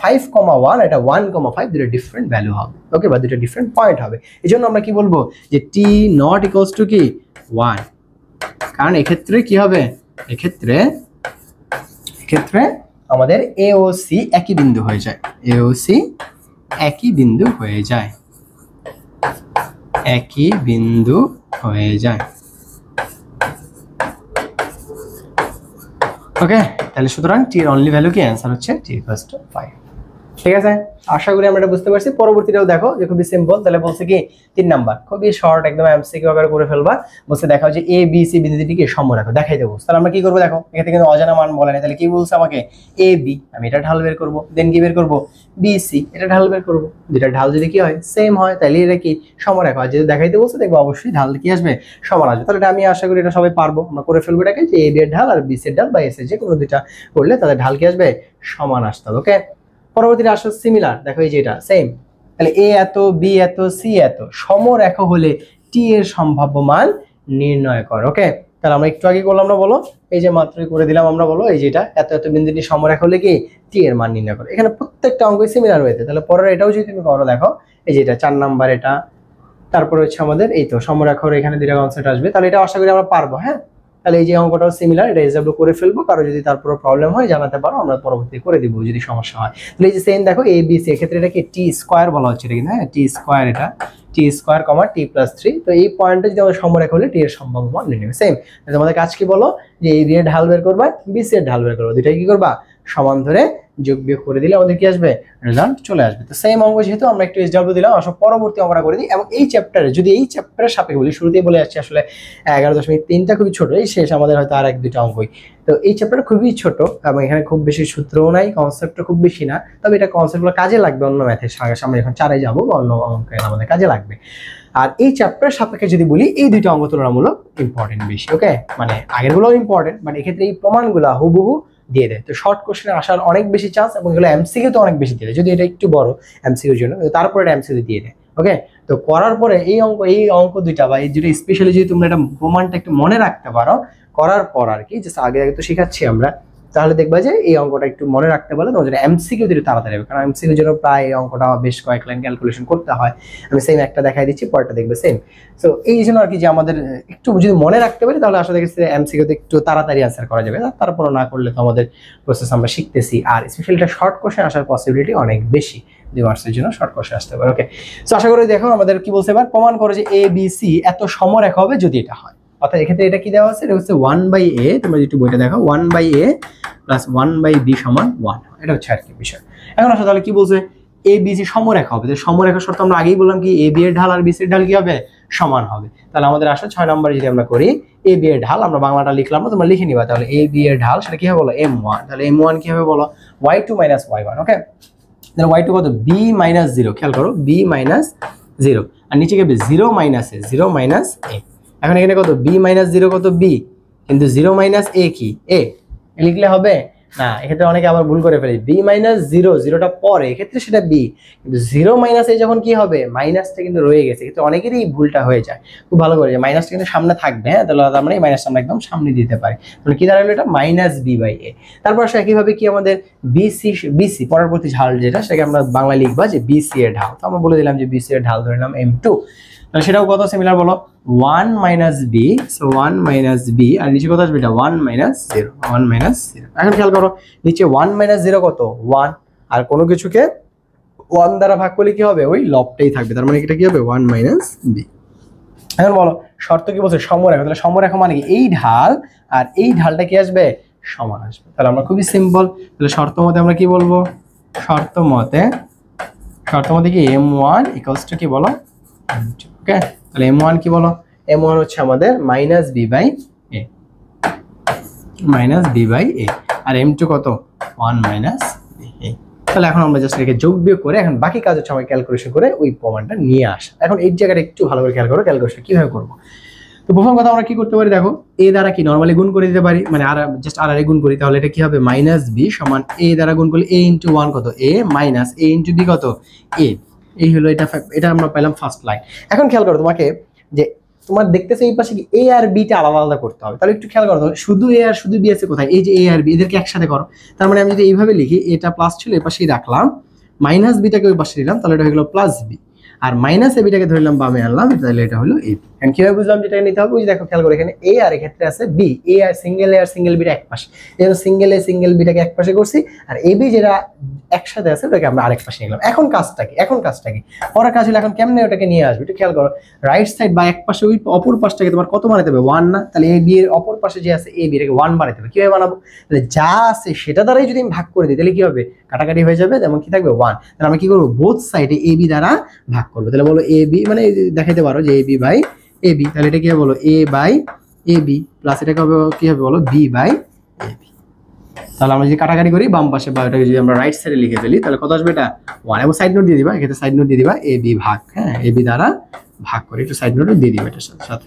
5,1 এটা 1,5 দুটো ডিফারেন্ট ভ্যালু হবে, ওকে, বা দুটো ডিফারেন্ট পয়েন্ট হবে। এজন্য আমরা কি বলবো যে t ≠ কি 1, কারণ এক্ষেত্রে কি হবে এক্ষেত্রে আমাদের a ও c একই বিন্দু হয়ে যায়, a ও c একই বিন্দু হয়ে যায়, একই বিন্দু হয়ে যায়। ওকে, তাহলে সুতরাং t এর অনলি ভ্যালু কি অ্যানসার হচ্ছে t = 5। ঠিক আছে, আশা করি আমরা এটা বুঝতে পারছি। পরবর্তীটাও দেখো যে খুবই সিম্পল। তাহলে বলছে কি 3 নাম্বার খুবই শর্ট একদম এমসিকিউ আকারে করে ফেলবা। বলছে দেখাও যে এ বি সি বিন্দুটিকে সম রাখো, দেখাই দেবো। তাহলে আমরা কি করবো দেখো, এখানে কিন্তু অজানা মান বলে না, তাহলে কি বলছে আমাকে এ বি, আমি এটা ঢাল বের করবো, দেন কি বের করবো বি সি, এটা ঢাল বের করবো। দুইটা ঢাল যদি কি হয় সেম হয় তাহলে এটা কি সম রাখো। আর যদি দেখাইতে বলছে দেখবো অবশ্যই ঢাল কি আসবে সমান আসবে। তাহলে এটা আমি আশা করি এটা সবাই পারবো, আমরা করে ফেলবো এটাকে যে এ বি এর ঢাল আর বি সি এর ঢাল বা এস এর যে কোনো দুইটা করলে তাদের ঢাল কি আসবে সমান আসতে হবে। ওকে, পরবর্তীটা আসলে সিমিলার, দেখো এই যে এটা সেম। তাহলে এ এত বি এত সি এত সমরেখা হলে টি এর সম্ভাব্য মান নির্ণয় কর। ওকে, তাহলে আমরা একটু আগে করলাম না, বলো এই যে মাত্রই করে দিলাম আমরা, বলো এই যেটা এত এত বিন্দুটি সমরেখা হলে কি টি এর মান নির্ণয় করো। এখানে প্রত্যেকটা অঙ্কই সিমিলার হয়েছে। তাহলে পরের এটাও যদি তুমি করো, দেখো এই যে এটা 4 নাম্বার এটা, তারপর হচ্ছে আমাদের এই তো সমরেখার এখানে দুইটা কনসেপ্ট আসবে। তাহলে এটা আশা করি আমরা পারবো। হ্যাঁ, তাহলে এই যে অঙ্কটাও সিমিলার, এটা হিসাব করে ফেলবো। কারো যদি তারপর প্রবলেম হয় জানাতে পারো, আমরা পরবর্তী করে দিব যদি সমস্যা হয়। তাহলে এই যে সেম দেখো এ বি সি, এক্ষেত্রে এটা কি টি স্কয়ার বলা হচ্ছে, এটা কিন্তু হ্যাঁ টি স্কয়ার, এটা টি স্কয়ার কমা টি প্লাস 3। তো এই পয়েন্টে যদি আমরা সমরেখা হলে টি এর সম্ভাব্য মান নির্ণয় করব। সেম তোমাদের কাজ কি বলো, যে এ বি এর ঢাল বের করবা, বি সি এর ঢাল বের করবা, দুইটাই কি করবা সমান ধরে যোগ বিয়োগ করে দিলে আমাদের কি আসবে রেজাল্ট চলে আসবে। তো সেম অঙ্ক যেহেতু আমরা একটু এসডব্লিউ দিলাম, আসলে পরবর্তী অঙ্কটা করে দিই। এবং এই চ্যাপ্টারে যদি এই চ্যাপ্টারের সাপেক্ষে বলি, শুরুতেই বলে আসছি আসলে 11.3টা খুবই ছোট, এই শেষ আমাদের হয়তো আর এক দুইটা অঙ্কই। তো এই চ্যাপ্টারটা খুবই ছোট এবং এখানে খুব বেশি সূত্রও নাই, কনসেপ্টও খুব বেশি না, তবে এটা কনসেপ্টগুলো কাজে লাগবে অন্য ম্যাথের সামনে যখন 4-এ যাবো বা অন্য অঙ্কে আমাদের কাজে লাগবে। আর এই চ্যাপ্টারের সাপেক্ষে যদি বলি, এই দুইটা অঙ্ক তুলনামূলক ইম্পর্টেন্ট বেশি। ওকে, মানে আগেরগুলোও ইম্পর্টেন্ট, বাট এক্ষেত্রে এই প্রমাণগুলো হুবহু দিয়ে দেয়। তো শর্ট কোশ্চেনে আসার অনেক বেশি চান্স, এবং এগুলো এমসিকিউ তো অনেক বেশি দিয়ে দেয়, যদি এটা একটু বড় এমসিকিউর জন্য, তারপরে এটা এমসিকিউ দিয়ে দেয়। ওকে, তো করার পরে এই অঙ্ক দুইটা বা এই দুটো স্পেশালি যদি তোমরা এটা প্রমাণটা একটু মনে রাখতে পারো, করার পর আর কি জাস্ট আগে আগে তো শেখাচ্ছি আমরা, তাহলে দেখবা যে এই অঙ্কটা একটু মনে রাখতে পারলে তোমার জন্য এমসিকিউ দিতে তাড়াতাড়ি হবে। কারণ এমসিকিউর জন্য প্রায় এই অঙ্কটা বেশ কয়েক লাইন ক্যালকুলেশন করতে হয়। আমি সেম একটা দেখাই দিচ্ছি, পরেরটা দেখবে সেম। সো এই জন্য আর কি যে আমাদের একটু যদি মনে রাখতে পারি, তাহলে আসলে দেখছি এমসিকিউতে একটু তাড়াতাড়ি আনসার করা যাবে। তারপরও না করলে তো আমাদের প্রসেস আমরা শিখতেছি, আর স্পেশালি এটা শর্ট কোশ্চেন আসার পসিবিলিটি অনেক বেশি, 2 মার্কসের জন্য শর্ট কোশ্চেন আসতে পারে। ওকে, সো আশা করি দেখো আমাদের কি বলছে এবার, প্রমাণ করো যে এ বি সি এত সমরেখা হবে যদি এটা হয়। অর্থাৎ এক্ষেত্রে এটা কি দেওয়া আছে, এটা হচ্ছে 1/a, তোমরা যদি বইটা দেখো 1/a প্লাস 1/b সমান 1, এটা হচ্ছে আর কি বিষয়। এখন আসলে তাহলে কি বলছে, এ বি সি সমরেখা হবে। সমরেখা শর্ত আমরা আগেই বললাম কি এ বি এর ঢাল আর বি সি এর ঢাল কি হবে সমান হবে। তাহলে আমাদের আসলে 6 নম্বরে যদি আমরা করি এ বি এর ঢাল, আমরা বাংলাটা লিখলাম না, তোমরা লিখে নিবা। তাহলে এ বি এর ঢাল সেটা কি হবে বলো m1, তাহলে m1 কি হবে বলো y2 মাইনাস y1। ওকে, তাহলে y2 কত b মাইনাস 0, খেয়াল করো b মাইনাস 0, আর নিচে কি হবে 0 মাইনাস a, 0 মাইনাস a। এখন এখানে কত b মাইনাস 0 কত b, কিন্তু 0 মাইনাস a কি a, লিখলে হবে না। এক্ষেত্রে অনেকে আবার ভুল করে ফেলে, b মাইনাস 0, 0টা পরে, এক্ষেত্রে সেটা b, কিন্তু 0 মাইনাস a যখন কি হবে মাইনাসটা কিন্তু রয়ে গেছে, কিন্তু অনেকেরই ভুলটা হয়ে যায়। খুব ভালো করে যে মাইনাসটা কিন্তু সামনে থাকবে, হ্যাঁ, তাহলে আমরা এই মাইনাসটা আমরা একদম সামনে দিতে পারি। তাহলে কি দাঁড়ালো এটা মাইনাস b বাই a। তারপর আসলে একইভাবে কি আমাদের বিসি পরবর্তী ঢাল যেটা, সেটাকে আমরা বাংলা লিখবা যে বিসি এর ঢাল। তো আমরা বলে দিলাম যে বিসি এর ঢাল ধরে নিলাম m2। তাহলে সেটাও কত সিমিলার বলো 1 minus b, so 1 minus b, আর নিচে কত আসবে এটা 1 মাইনাস 0, 1 মাইনাস 0। এখন খেয়াল করো নিচে 1 মাইনাস 0 কত 1, আর কোনো কিছুকে 1 দ্বারা ভাগ করলে কি হবে ওই লবটাই থাকবে, তার মানে এটা কি হবে 1 মাইনাস b। এখন বলো শর্ত কি বলছে সমরেখা, তাহলে সমরেখা মানে কি এই ঢাল আর এই ঢালটা কি আসবে সমান আসবে। তাহলে আমরা খুবই সিম্পল, তাহলে শর্ত মতে আমরা কি বলবো, শর্ত মতে কি m1 ইকুয়ালস টু কি বলো m2। ওকে, তাহলে m1 কি বলো, m1 হচ্ছে আমাদের minus b by a, minus b by a, আর m2 কত 1 মাইনাস b a। তাহলে এখন আমরা জাস্ট এটাকে যোগ বিয়োগ করে এখন বাকি কাজ হচ্ছে আমাকে ক্যালকুলেশন করে ওই প্রমাণটা নিয়ে আসা। এখন এই জায়গাটা একটু ভালো করে খেয়াল করো, ক্যালকুলেশন কিভাবে করবো। তো প্রথম কথা আমরা কি করতে পারি দেখো, a দ্বারা কি নরমালি গুণ করে দিতে পারি, মানে আর জাস্ট আর গুণ করি, তাহলে এটা কি হবে মাইনাস b সমান a দ্বারা গুণ করলে a ইনটু 1 কত a minus a into b কত a। এই হলো এটা আমরা পেলাম ফার্স্ট লাইন। এখন খেয়াল করো তোমাকে যে তোমার দেখতেছে এই পাশে কি a আর b টা আলাদা আলাদা করতে হবে, তাহলে একটু খেয়াল করো শুধু a আর শুধু b আছে কোথায়, এই যে a আর b এদেরকে একসাথে করো। তার মানে আমি যদি এইভাবে লিখি, এটা প্লাস ছিল এই পাশেই রাখলাম, মাইনাস b টাকে ওই পাশে দিলাম, তাহলে এটা হয়ে গেল প্লাস b, আর মাইনাস এবিটাকে ধরলাম বামে আনলাম, তাহলে এটা হলো এ। এন্ড কিভাবে বুঝলাম যেটা নিতে হবে, ওই দেখো খেয়াল করে এখানে এ আর এক্ষেত্রে আছে বি, এ আর সিঙ্গেল বিটা এক পাশে, এই জন্য সিঙ্গেল বিটাকে এক পাশে করছি, আর এ বি যেটা একসাথে আছে ওটাকে আমরা আরেক পাশে নিলাম। এখন কাজটা কি পরের কাজ হলো এখন কেমনে ওটাকে নিয়ে আসবে, একটু খেয়াল করো। রাইট সাইড বা এক পাশে ওই অপর পাশটাকে তোমার কত বানাতে হবে 1 না, তাহলে এ বি এর অপর পাশে যে আছে এ বি এটাকে 1 বানাতে হবে। কিভাবে বানাবো, তাহলে যা আছে সেটা দ্বারাই যদি আমি ভাগ করে দিই তাহলে কি হবে, কাটাকাটি হয়ে যাবে, যেমন কি থাকবে 1। তাহলে আমরা কি করবো, বোথ সাইডে এ বি দ্বারা ভাগ করবো। তাহলে বলো এ বি, মানে দেখাইতে পারো যে A B by A B, তাহলে এটা কি হবে বলো এ বাই এ বি প্লাস এটা হবে কি হবে বলো বি বাই এ বি। তাহলে আমরা যদি কাটাকাটি করি বাম পাশে বা এটাকে যদি আমরা রাইট সাইডে লিখে ফেলি তাহলে কত আসবে, এটা 1। এবং সাইড নোট দিয়ে দিবা, এক্ষেত্রে সাইড নোট দিয়ে দিবা এ বি ভাগ, হ্যাঁ এ বি দ্বারা ভাগ করে একটু সাইড নোট দিয়ে দিবা এটার সাথে।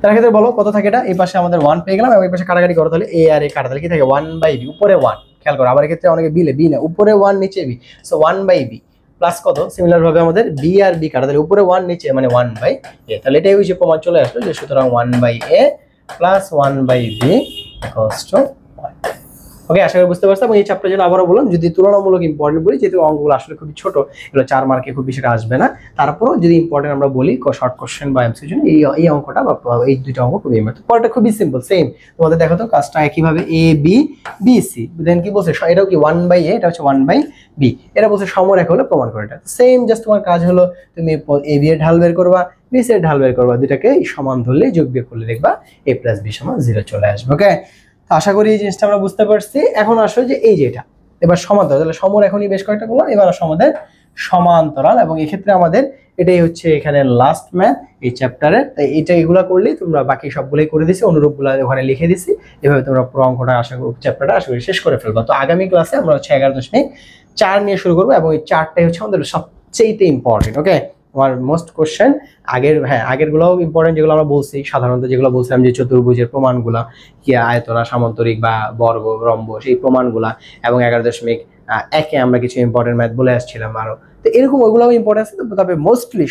তার ক্ষেত্রে বলো কত থাকে, এটা এই পাশে আমাদের 1 পেয়ে গেলাম, এবং এই পাশে কাটাকাটি করো তাহলে এ আর এ কাটা, তাহলে কি থাকে 1 বাই বি, উপরে 1। খেয়াল করো আবার এক্ষেত্রে অনেকে বি না, উপরে 1 নিচে B, so 1 by B plus কত, সিমিলার ভাবে আমাদের বি আর বি কাটা, তাহলে উপরে 1 নিচে মানে 1 বাই এ। তাহলে এটাই ওই যে প্রমাণ চলে আসলো যে সুতরাং 1 by A plus 1 by B equals to 1। Okay, আশা করি বুঝতে পারছো। এবং এই চ্যাপ্টার জন্য আবারও বললাম, যদি তুলনামূলক ইম্পর্টেন্ট বলি, যেহেতু অঙ্কগুলো আসলে খুবই ছোট, এগুলো 4 মার্কে খুব বেশি আসবে না, তারপরও যদি ইম্পর্টেন্ট আমরা বলি শর্ট কোশ্চেন বা এমসিকিউ জন্য এই অঙ্কটা বা এই দুইটা অঙ্ক খুবই ইম্পর্টেন্ট। পরেরটা খুবই সিম্পল, সেম তোমাদের দেখো তো কাজটা একইভাবে এ বি বি সি, দেন কি বলছে এটাও কি 1 বাই এ, এটা হচ্ছে 1 বাই বি, এটা বলছে সমরেখা হলে প্রমাণ করে, এটা সেম, জাস্ট তোমার কাজ হলো তুমি এ বি এর ঢাল বের করবা, বি সি এর ঢাল বের করবা, দুটাকে সমান ধরলে যোগ বিয়োগ করলে দেখবা a প্লাস বি সমান 0 চলে আসবে। ওকে, আশা করি এই জিনিসটা আমরা বুঝতে পারছি। এখন আসো যে এই যে এটা এবার সমান্তরাল, তাহলে সমর এখনই বেশ কয়েকটা করলাম, এবার আসো আমাদের সমান্তরাল, এবং এক্ষেত্রে আমাদের এটাই হচ্ছে এখানে লাস্ট ম্যাথ এই চ্যাপ্টারের। তাই এটা এগুলা করলেই তোমরা বাকি সবগুলোই করে দিছি, অনুরূপগুলো ওখানে লিখে দিছি, এভাবে তোমরা পুরো অঙ্কটা আশা করি চ্যাপ্টারটা আশা করি শেষ করে ফেলবা। তো আগামী ক্লাসে আমরা হচ্ছে 11.4 নিয়ে শুরু করবো, এবং এই 4টাই হচ্ছে আমাদের সবচেয়ে ইম্পর্টেন্ট। ওকে, আমার মোস্ট কোশ্চেন আগের গুলোও ইম্পর্টেন্ট, যেগুলো আমরা বলছি সাধারণত, যেগুলো বলছিলাম যে চতুর্ভুজের প্রমাণগুলা কি, আয়তনা সামান্তরিক বা বর্গ রম্বস এই প্রমাণগুলা, এবং 11.1 আমরা কিছু ইম্পর্টেন্ট ম্যাথ বলে আসছিলাম আরো। তো এরকম ওইগুলোও ইম্পর্টেন্ট আছে, তবে মোস্টলি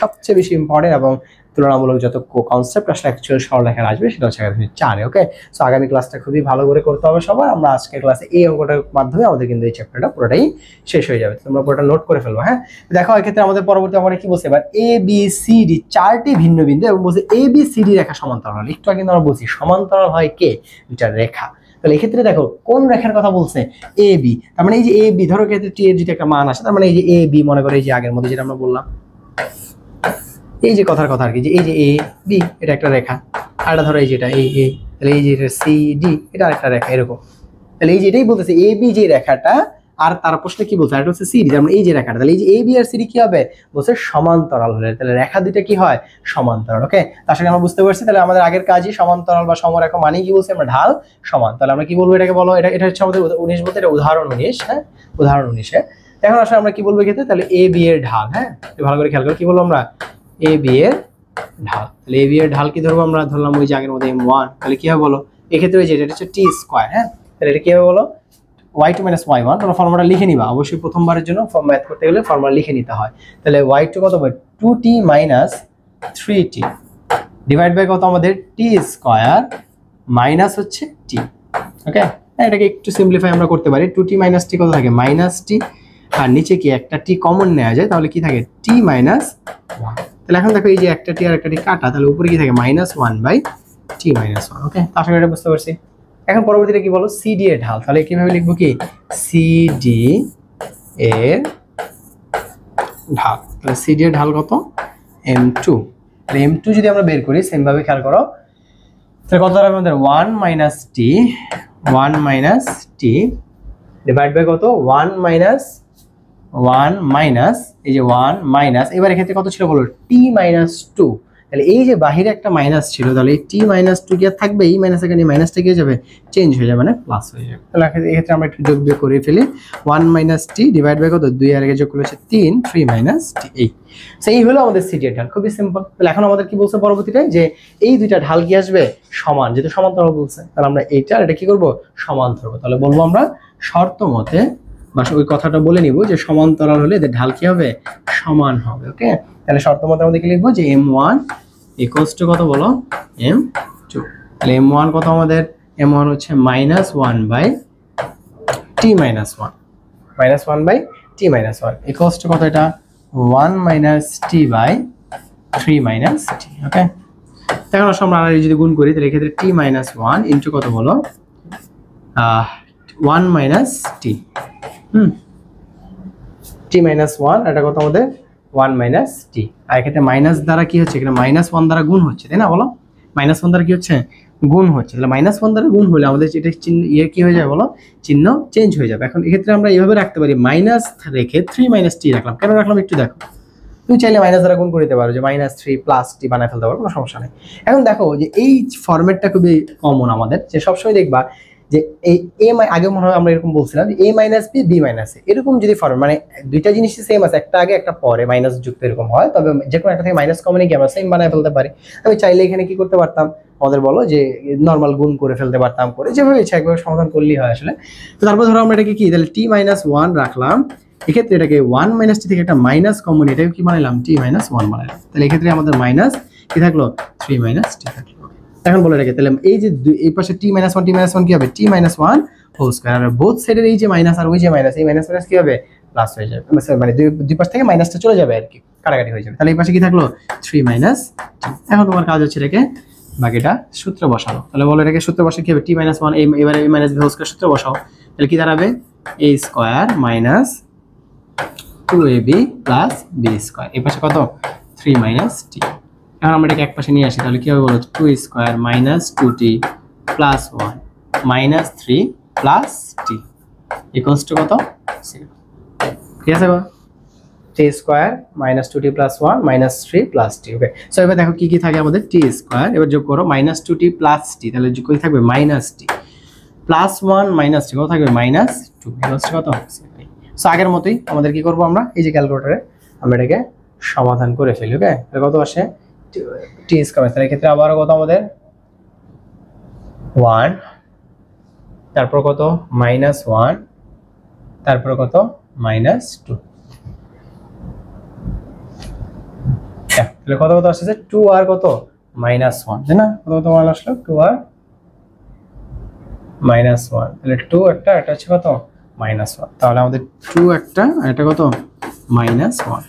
সবচেয়ে বেশি ইম্পর্টেন্ট এবং তুলনামূলক যত কনসেপ্ট আসলে অ্যাকচুয়াল সরলরেখায় আসবে সেটা হচ্ছে 4। ওকে, সো আগামী ক্লাসটা খুবই ভালো করে করতে হবে সবার। আমরা আজকের ক্লাসে এই অঙ্কটার মাধ্যমে আমাদের কিন্তু এই চ্যাপ্টারটা পুরোটাই শেষ হয়ে যাবে, তোমরা পুরোটা নোট করে ফেলবো। হ্যাঁ, দেখো এক্ষেত্রে আমাদের পরবর্তী অঙ্কটা কি বলছে, এবার এ বি সি ডি 4টি ভিন্ন বিন্দু, এবং বলছে এ বি সি ডি রেখা সমান্তরাল। একটু আগে কিন্তু আমরা বলছি সমান্তরাল হয় কে, দুইটা রেখা। তাহলে এক্ষেত্রে দেখো কোন রেখার কথা বলছে, এ বি, তার মানে এই যে এ বি, ধরো ক্ষেত্রে টি এর যদি একটা মান আসে, তার মানে এই যে এ বি, মনে করো এই যে আগের মধ্যে যেটা আমরা বললাম, এই যে কথার কথা আর কি, যে এই যে এ বি এটা একটা রেখা, আর এটা ধরো এই যেটা এ এ, তাহলে এই যে সি ডি এটা আরেকটা রেখা, এরকম। তাহলে এই যে এটাই বলতেছে এ বি যে রেখাটা, আর তার প্রশ্নে কি বলছে, আর এটা হচ্ছে সিডি, তার মানে এই যে রেখাটা, তাহলে এই যে এ বি আর সিডি কি হবে বলছে সমান্তরাল হলে, তাহলে রেখা দুইটা কি হয় সমান্তরাল। ওকে, তার সঙ্গে আমরা বুঝতে পারছি তাহলে আমাদের আগের কাজই সমান্তরাল বা সমরেখা মানে কি বলছি আমরা, ঢাল সমান। তাহলে আমরা কি বলবো এটাকে, বলো এটা হচ্ছে আমাদের 19 বলতে এটা উদাহরণ 19। হ্যাঁ, উদাহরণ 19 এখন আসলে আমরা কি বলবো এক্ষেত্রে, তাহলে এ বি এর ঢাল, হ্যাঁ ভালো করে খেয়াল করো কি বলবো আমরা, এ বি এর ঢাল। তাহলে এ বি এর ঢাল কি ধরবো আমরা, ধরলাম ওই যে আগের মধ্যে m1, তাহলে কি হবে বলো এক্ষেত্রে ওই যে এটা হচ্ছে টি স্কয়ার। হ্যাঁ, তাহলে এটা কি হবে বলো y2 - y1, তোমরা ফর্মুলাটা লিখে নিবা, অবশ্যই প্রথমবারের জন্য ম্যাথ করতে গেলে ফর্মুলা লিখে নিতে হয়। তাহলে y2 কত হবে 2t - 3t ডিভাইড বাই কত আমাদের t স্কয়ার মাইনাস হচ্ছে t। ওকে, এটাকে একটু সিম্পলিফাই আমরা করতে পারি, 2t - t কত থাকে -t, আর নিচে কি একটা t কমন নেওয়া যায়, তাহলে কি থাকে t - 1। তাহলে এখন দেখো এই যে একটা t আর একটা t কাটা, তাহলে উপরে কি থাকে -1/t - 1। ওকে, আশা করি এটা বুঝতে পারছি। এখন পরবর্তীটা কি বলো, সিডি এর ঢাল, তাহলে কিভাবে লিখবো কি, সিডি এর ঢাল, তাহলে সিডি এর ঢাল কত m2। তাহলে m2 যদি আমরা বের করি সেম ভাবে খেয়াল করো, তাহলে কত হবে আমাদের 1 - t ডিভাইড বাই কত 1 মাইনাস এই যে 1 মাইনাস, এবার এক্ষেত্রে কত ছিল বলো t - 2। তাহলে এই যে বাহিরে একটা মাইনাস ছিল, তাহলে এই t - 2 কি আর থাকবে, এই মাইনাস এখানে মাইনাসটা কি হয়ে যাবে, চেঞ্জ হয়ে যাবে, মানে প্লাস হয়ে যাবে। তাহলে এক্ষেত্রে আমরা একটু যোগ বিয়োগ করে ফেলি, 1 - t ডিভাইড বাই কত 2 আর আগে যোগ করলে হচ্ছে 3 - t 8। সেই হলো আমাদের সিডি এর ঢাল, খুবই সিম্পল। তাহলে এখন আমাদের কি বলছে পরবর্তীটায়, যে এই দুইটা ঢাল কি আসবে সমান, যেহেতু সমান্তরাল বলছে, তাহলে আমরা এইটা আর এটা কি করব সমান ধরবো। তাহলে বলবো আমরা শর্ত মতে বা ওই কথাটা বলে নিব যে সমান্তরাল হলে এদের ঢাল কি হবে সমান হবে। ওকে, তাহলে শর্ত মতে আমাদের কি লিখবো, যে m1 ইকুয়ালস টু কত বলো m2। তাহলে m1 কত আমাদের, m1 হচ্ছে -1/t - 1 ইকুয়ালস টু কত, এটা 1 মাইনাস টি বাই 3 মাইনাস টি। ওকে, এখন আসলে আমরা যদি গুণ করি তাহলে এক্ষেত্রে টি মাইনাস 1 ইন্টু কত হলো 1 মাইনাস টি। টি মাইনাস 1 এটা কত আমাদের 1 মাইনাস টি। আর এক্ষেত্রে মাইনাস দ্বারা কি হচ্ছে, এখানে মাইনাস 1 দ্বারা গুণ হচ্ছে, তাই না? বলো, মাইনাস 1 দ্বারা কি হচ্ছে, গুণ হচ্ছে। তাহলে মাইনাস 1 দ্বারা গুণ হলে আমাদের এটা চিহ্ন কি হয়ে যাবে বলো, চিহ্ন চেঞ্জ হয়ে যাবে। এখন এক্ষেত্রে আমরা এইভাবে রাখতে পারি, মাইনাস রেখে 3 মাইনাস টি রাখলাম। কেন রাখলাম একটু দেখো, তুমি চাইলে মাইনাস দ্বারা গুণ করে দিতে পারো, যে মাইনাস 3 প্লাস টি বানায় ফেলতে পারো, কোনো সমস্যা নেই। এখন দেখো যে এই ফরম্যাটটা খুবই কমন আমাদের, যে সবসময় দেখবা যে এই এ আগে মনে হয় আমরা এরকম বলছিলাম যে এ মাইনাস বি বি মাইনাস এ, এরকম যদি ফরম্যাট মানে দুইটা জিনিসই সেম আছে, একটা আগে একটা পরে মাইনাস যুক্ত এরকম হয়, তবে যে কোনো একটা থেকে মাইনাস কমনে কি আমরা সেম বানায় ফেলতে পারি। আমি চাইলে এখানে কি করতে পারতাম, আমাদের বলো যে নর্মাল গুণ করে ফেলতে পারতাম, করে যেভাবে ইচ্ছা একভাবে সমাধান করলেই হয় আসলে। তো তারপর ধরো আমরা এটাকে কি, তাহলে টি মাইনাস 1 রাখলাম, এক্ষেত্রে এটাকে 1 মাইনাস টি থেকে একটা মাইনাস কমন, এটাকে কি বানাইলাম, টি মাইনাস 1 বানাইলাম। তাহলে এক্ষেত্রে আমাদের মাইনাস কি থাকলো, 3 মাইনাস টি থাকলো। এখন বলে রাখি তাহলে এই যে এই পাশে টি মাইনাস 1 কি হবে, টি মাইনাস 1 হোল স্কয়ার, আর বোথ সাইডের এই যে মাইনাস আর ওই যে মাইনাস, এই মাইনাস মাইনাস কি হবে, প্লাস হয়ে যাবে, মানে দুই পাশ থেকে মাইনাসটা চলে যাবে আর কি, কাটাকাটি হয়ে যাবে। তাহলে এই পাশে কি থাকলো, 3 মাইনাস। এখন তোমার কাজ হচ্ছে এটাকে বাকিটা সূত্র বসানো। তাহলে বলো এটাকে সূত্র বসে কি হবে, টি মাইনাস 1 এবারে এই মাইনাস বি হোল স্কয়ার সূত্র বসাও। তাহলে কি দাঁড়াবে, a square minus 2ab plus b square, এই পাশে কত, 3 মাইনাস টি। এখন আমরা এটাকে এক পাশে নিয়ে আসি, তাহলে কি হবে বলো, 2 square minus 2t plus 1 minus 3 plus T equals to কত, 0। ঠিক আছে গো, T square minus 2t plus 1 minus 3 plus T. Okay, so এবার দেখো কি কি থাকে আমাদের, টি স্কয়ার, এবার যোগ করো মাইনাস 2t প্লাস টি, তাহলে যোগ করে থাকবে মাইনাস টি প্লাস 1 মাইনাস টি, কত থাকবে, মাইনাস 2 ইকুয়ালস টু কত। সো আগের মতোই আমাদের কি করব, আমরা এই যে ক্যালকুলেটরে আমরা এটাকে সমাধান করে ফেলি। ওকে, তাহলে কত আসে, টি স্কয়ার, তাহলে ক্ষেত্রে আবারও কত আমাদের 1, তারপর কত মাইনাস 1, তারপর কত মাইনাস 2, তাহলে কত কত আসছে 2 আর কত মাইনাস 1, তাই না? কত কত মান আসলো, 2 আর মাইনাস 1, তাহলে 2 একটা, এটা হচ্ছে কত মাইনাস 1, তাহলে আমাদের 2 একটা আর এটা কত মাইনাস 1।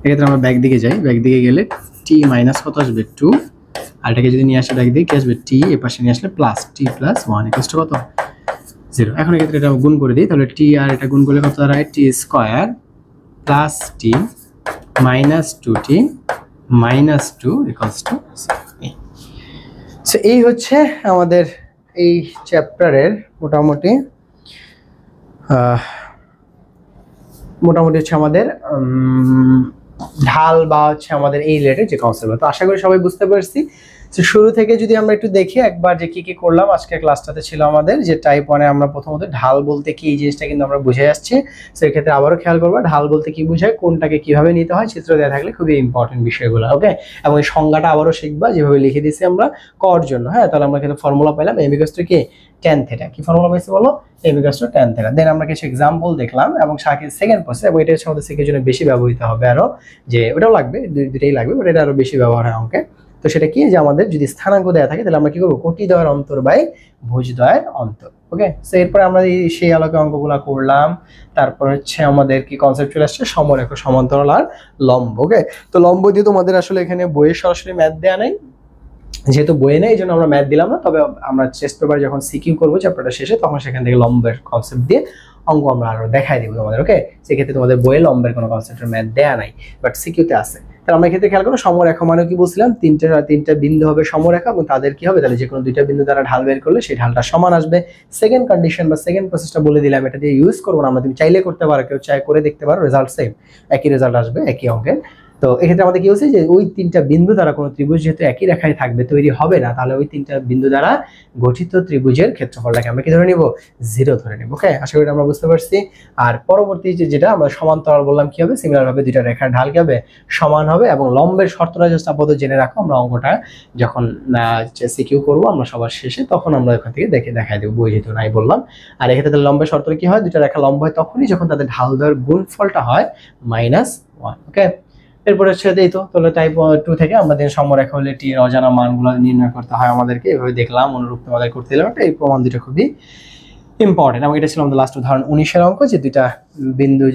এক্ষেত্রে আমরা ব্যাক দিকে যাই, ব্যাক দিকে গেলে টি মাইনাস কত আসবে 2, আর এটাকে যদি নিয়ে আসে ব্যাক দিকে কি আসবে, টি এ পাশে নিয়ে আসলে plus T plus 1 equals to কত 0। এখন এক্ষেত্রে এটা গুণ করে দিই, তাহলে টি আর এটা গুণ করলে কত দাঁড়ায়, T square plus T minus 2t minus 2 equals to 0। So এই হচ্ছে আমাদের এই চ্যাপ্টারের মোটামুটি হচ্ছে আমাদের ঢাল বা হচ্ছে আমাদের এই রিলেটেড যে কনসেপ্ট। তো আশা করি সবাই বুঝতে পারছি। তো শুরু থেকে যদি আমরা একটু দেখি একবার যে কি কি করলাম আজকের ক্লাসটাতে, ছিল আমাদের যে টাইপ 1 এ আমরা প্রথমত ঢাল বলতে কি, এই জিনিসটা কিন্তু আমরা বুঝে আসছি। সেই ক্ষেত্রে আবারও খেয়াল করবা ঢাল বলতে কি বোঝায়, কোনটাকে কিভাবে নিতে হয়, চিত্র দেওয়া থাকলে খুবই ইম্পর্টেন্ট বিষয়গুলো। ওকে, এবং এই সংজ্ঞাটা আবারও শিখবা যেভাবে লিখে দিয়েছি আমরা কর জন্য। হ্যাঁ, তাহলে আমরা কিন্তু ফর্মুলা পেলাম m = কি, tan থিটা। কি ফর্মুলা পাইছি বলো, m = tan থিটা। দেন আমরা কিছু एग्जांपल দেখলাম এবং সেকেন্ড প্রসেস, এবং এটা হচ্ছে আমাদের সেকের জন্য বেশি ব্যবহৃত হবে, আরো যে ওটাও লাগবে, দুইটাই লাগবে, বাট এটা আরো বেশি ব্যবহার হয় অঙ্কে। তো সেটা কি, যে আমাদের যদি স্থানাঙ্ক দেওয়া থাকে তাহলে আমরা কি করব, কোটিদ্বয়ের অন্তর বাই ভুজদ্বয়ের অন্তর। ওকে, সো এরপরে আমরা সেই আলোকে অঙ্কগুলো করলাম। তারপর হচ্ছে আমাদের কি কনসেপ্ট চলে আসছে, সমরেখ, সমান্তরাল আর লম্ব। ওকে, তো লম্ব দিয়ে তোমাদের আসলে এখানে বইয়ে সরাসরি ম্যাথ দেয়া নাই, যেহেতু বইয়ে নেই এই জন্য আমরা ম্যাথ দিলাম না, তবে আমরা টেস্ট পেপার যখন সিকিউ করবো চ্যাপ্টারটা শেষে তখন সেখান থেকে লম্বের কনসেপ্ট দিয়ে অঙ্ক আমরা আরো দেখাই দিব তোমাদের। ওকে, সেক্ষেত্রে তোমাদের বইয়ে লম্বের কোনো কনসেপ্টের ম্যাথ দেয়া নাই, বাট সিকিউতে আছে। তাহলে আমরা এক্ষেত্রে খেয়াল করো, সমরেখা মানে কি বলছিলাম, তিনটা বিন্দু হবে সমরেখা, এবং তাদের কি হবে, তাহলে যে কোনো দুইটা বিন্দু দ্বারা ঢাল বের করলে সেই ঢালটা সমান আসবে। সেকেন্ড কন্ডিশন বা সেকেন্ড প্রসেসটা বলে দিলাম, এটা দিয়ে ইউজ করবো না আমরা, তুমি চাইলে করতে পারো, কেউ চাই করে দেখতে পারো, রেজাল্ট সেম, একই রেজাল্ট আসবে একই অঙ্কের। তো এক্ষেত্রে আমাদের কি হচ্ছে, যে ওই তিনটা বিন্দু দ্বারা কোনো ত্রিভুজ যেহেতু একই রেখায় থাকবে তৈরি হবে না, তাহলে ওই তিনটা বিন্দু দ্বারা গঠিত ত্রিভুজের ক্ষেত্রফলটাকে আমরা কি ধরে নিব, 0 ধরে নিব। ওকে, আশা করি আমরা বুঝতে পারছি। আর পরবর্তী যেটা আমরা সমান্তরাল বললাম কি হবে, সিমিলার ভাবে দুইটা রেখার ঢাল কি হবে, সমান হবে। এবং লম্বের শর্তটা জাস্ট আপাতত জেনে রাখো, আমরা অঙ্কটা যখন সিকিউ করবো আমরা সবার শেষে, তখন আমরা ওখান থেকে দেখাই দেবো, বই যেহেতু নাই বললাম। আর এক্ষেত্রে লম্বের শর্ত কি হয়, দুইটা রেখা লম্ব হয় তখনই যখন তাদের ঢাল দ্বয়ের গুণফলটা হয় -1। ওকে, এরপরে হচ্ছে এই তো, তাহলে টাইপ 2 থেকে আমাদের সমরেখা হলে টি এর অজানা মানগুলো নির্ণয় করতে হয় আমাদেরকে, এভাবে দেখলাম, অনুরূপ তোমাদের করতে দিলাম। এই প্রমাণ দুটো খুবই ইম্পর্টেন্ট। এবং এটা ছিল আমাদের লাস্ট উদাহরণ 19-এর অঙ্ক, যে দুইটা বিন্দু,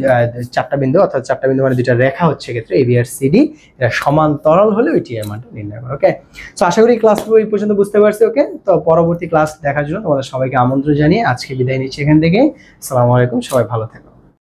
চারটা বিন্দু, অর্থাৎ চারটা বিন্দু মানে দুইটা রেখা হচ্ছে ক্ষেত্রে এবি আর সিডি, এটা সমান্তরাল হলে ওইটি এর মানটা নির্ণয় করো। ওকে, সো আশা করি ক্লাস এই পর্যন্ত বুঝতে পারছি। ওকে, তো পরবর্তী ক্লাস দেখার জন্য তোমাদের সবাইকে আমন্ত্রণ জানিয়ে আজকে বিদায় নিচ্ছি এখান থেকে। আসসালামু আলাইকুম, সবাই ভালো থেকো।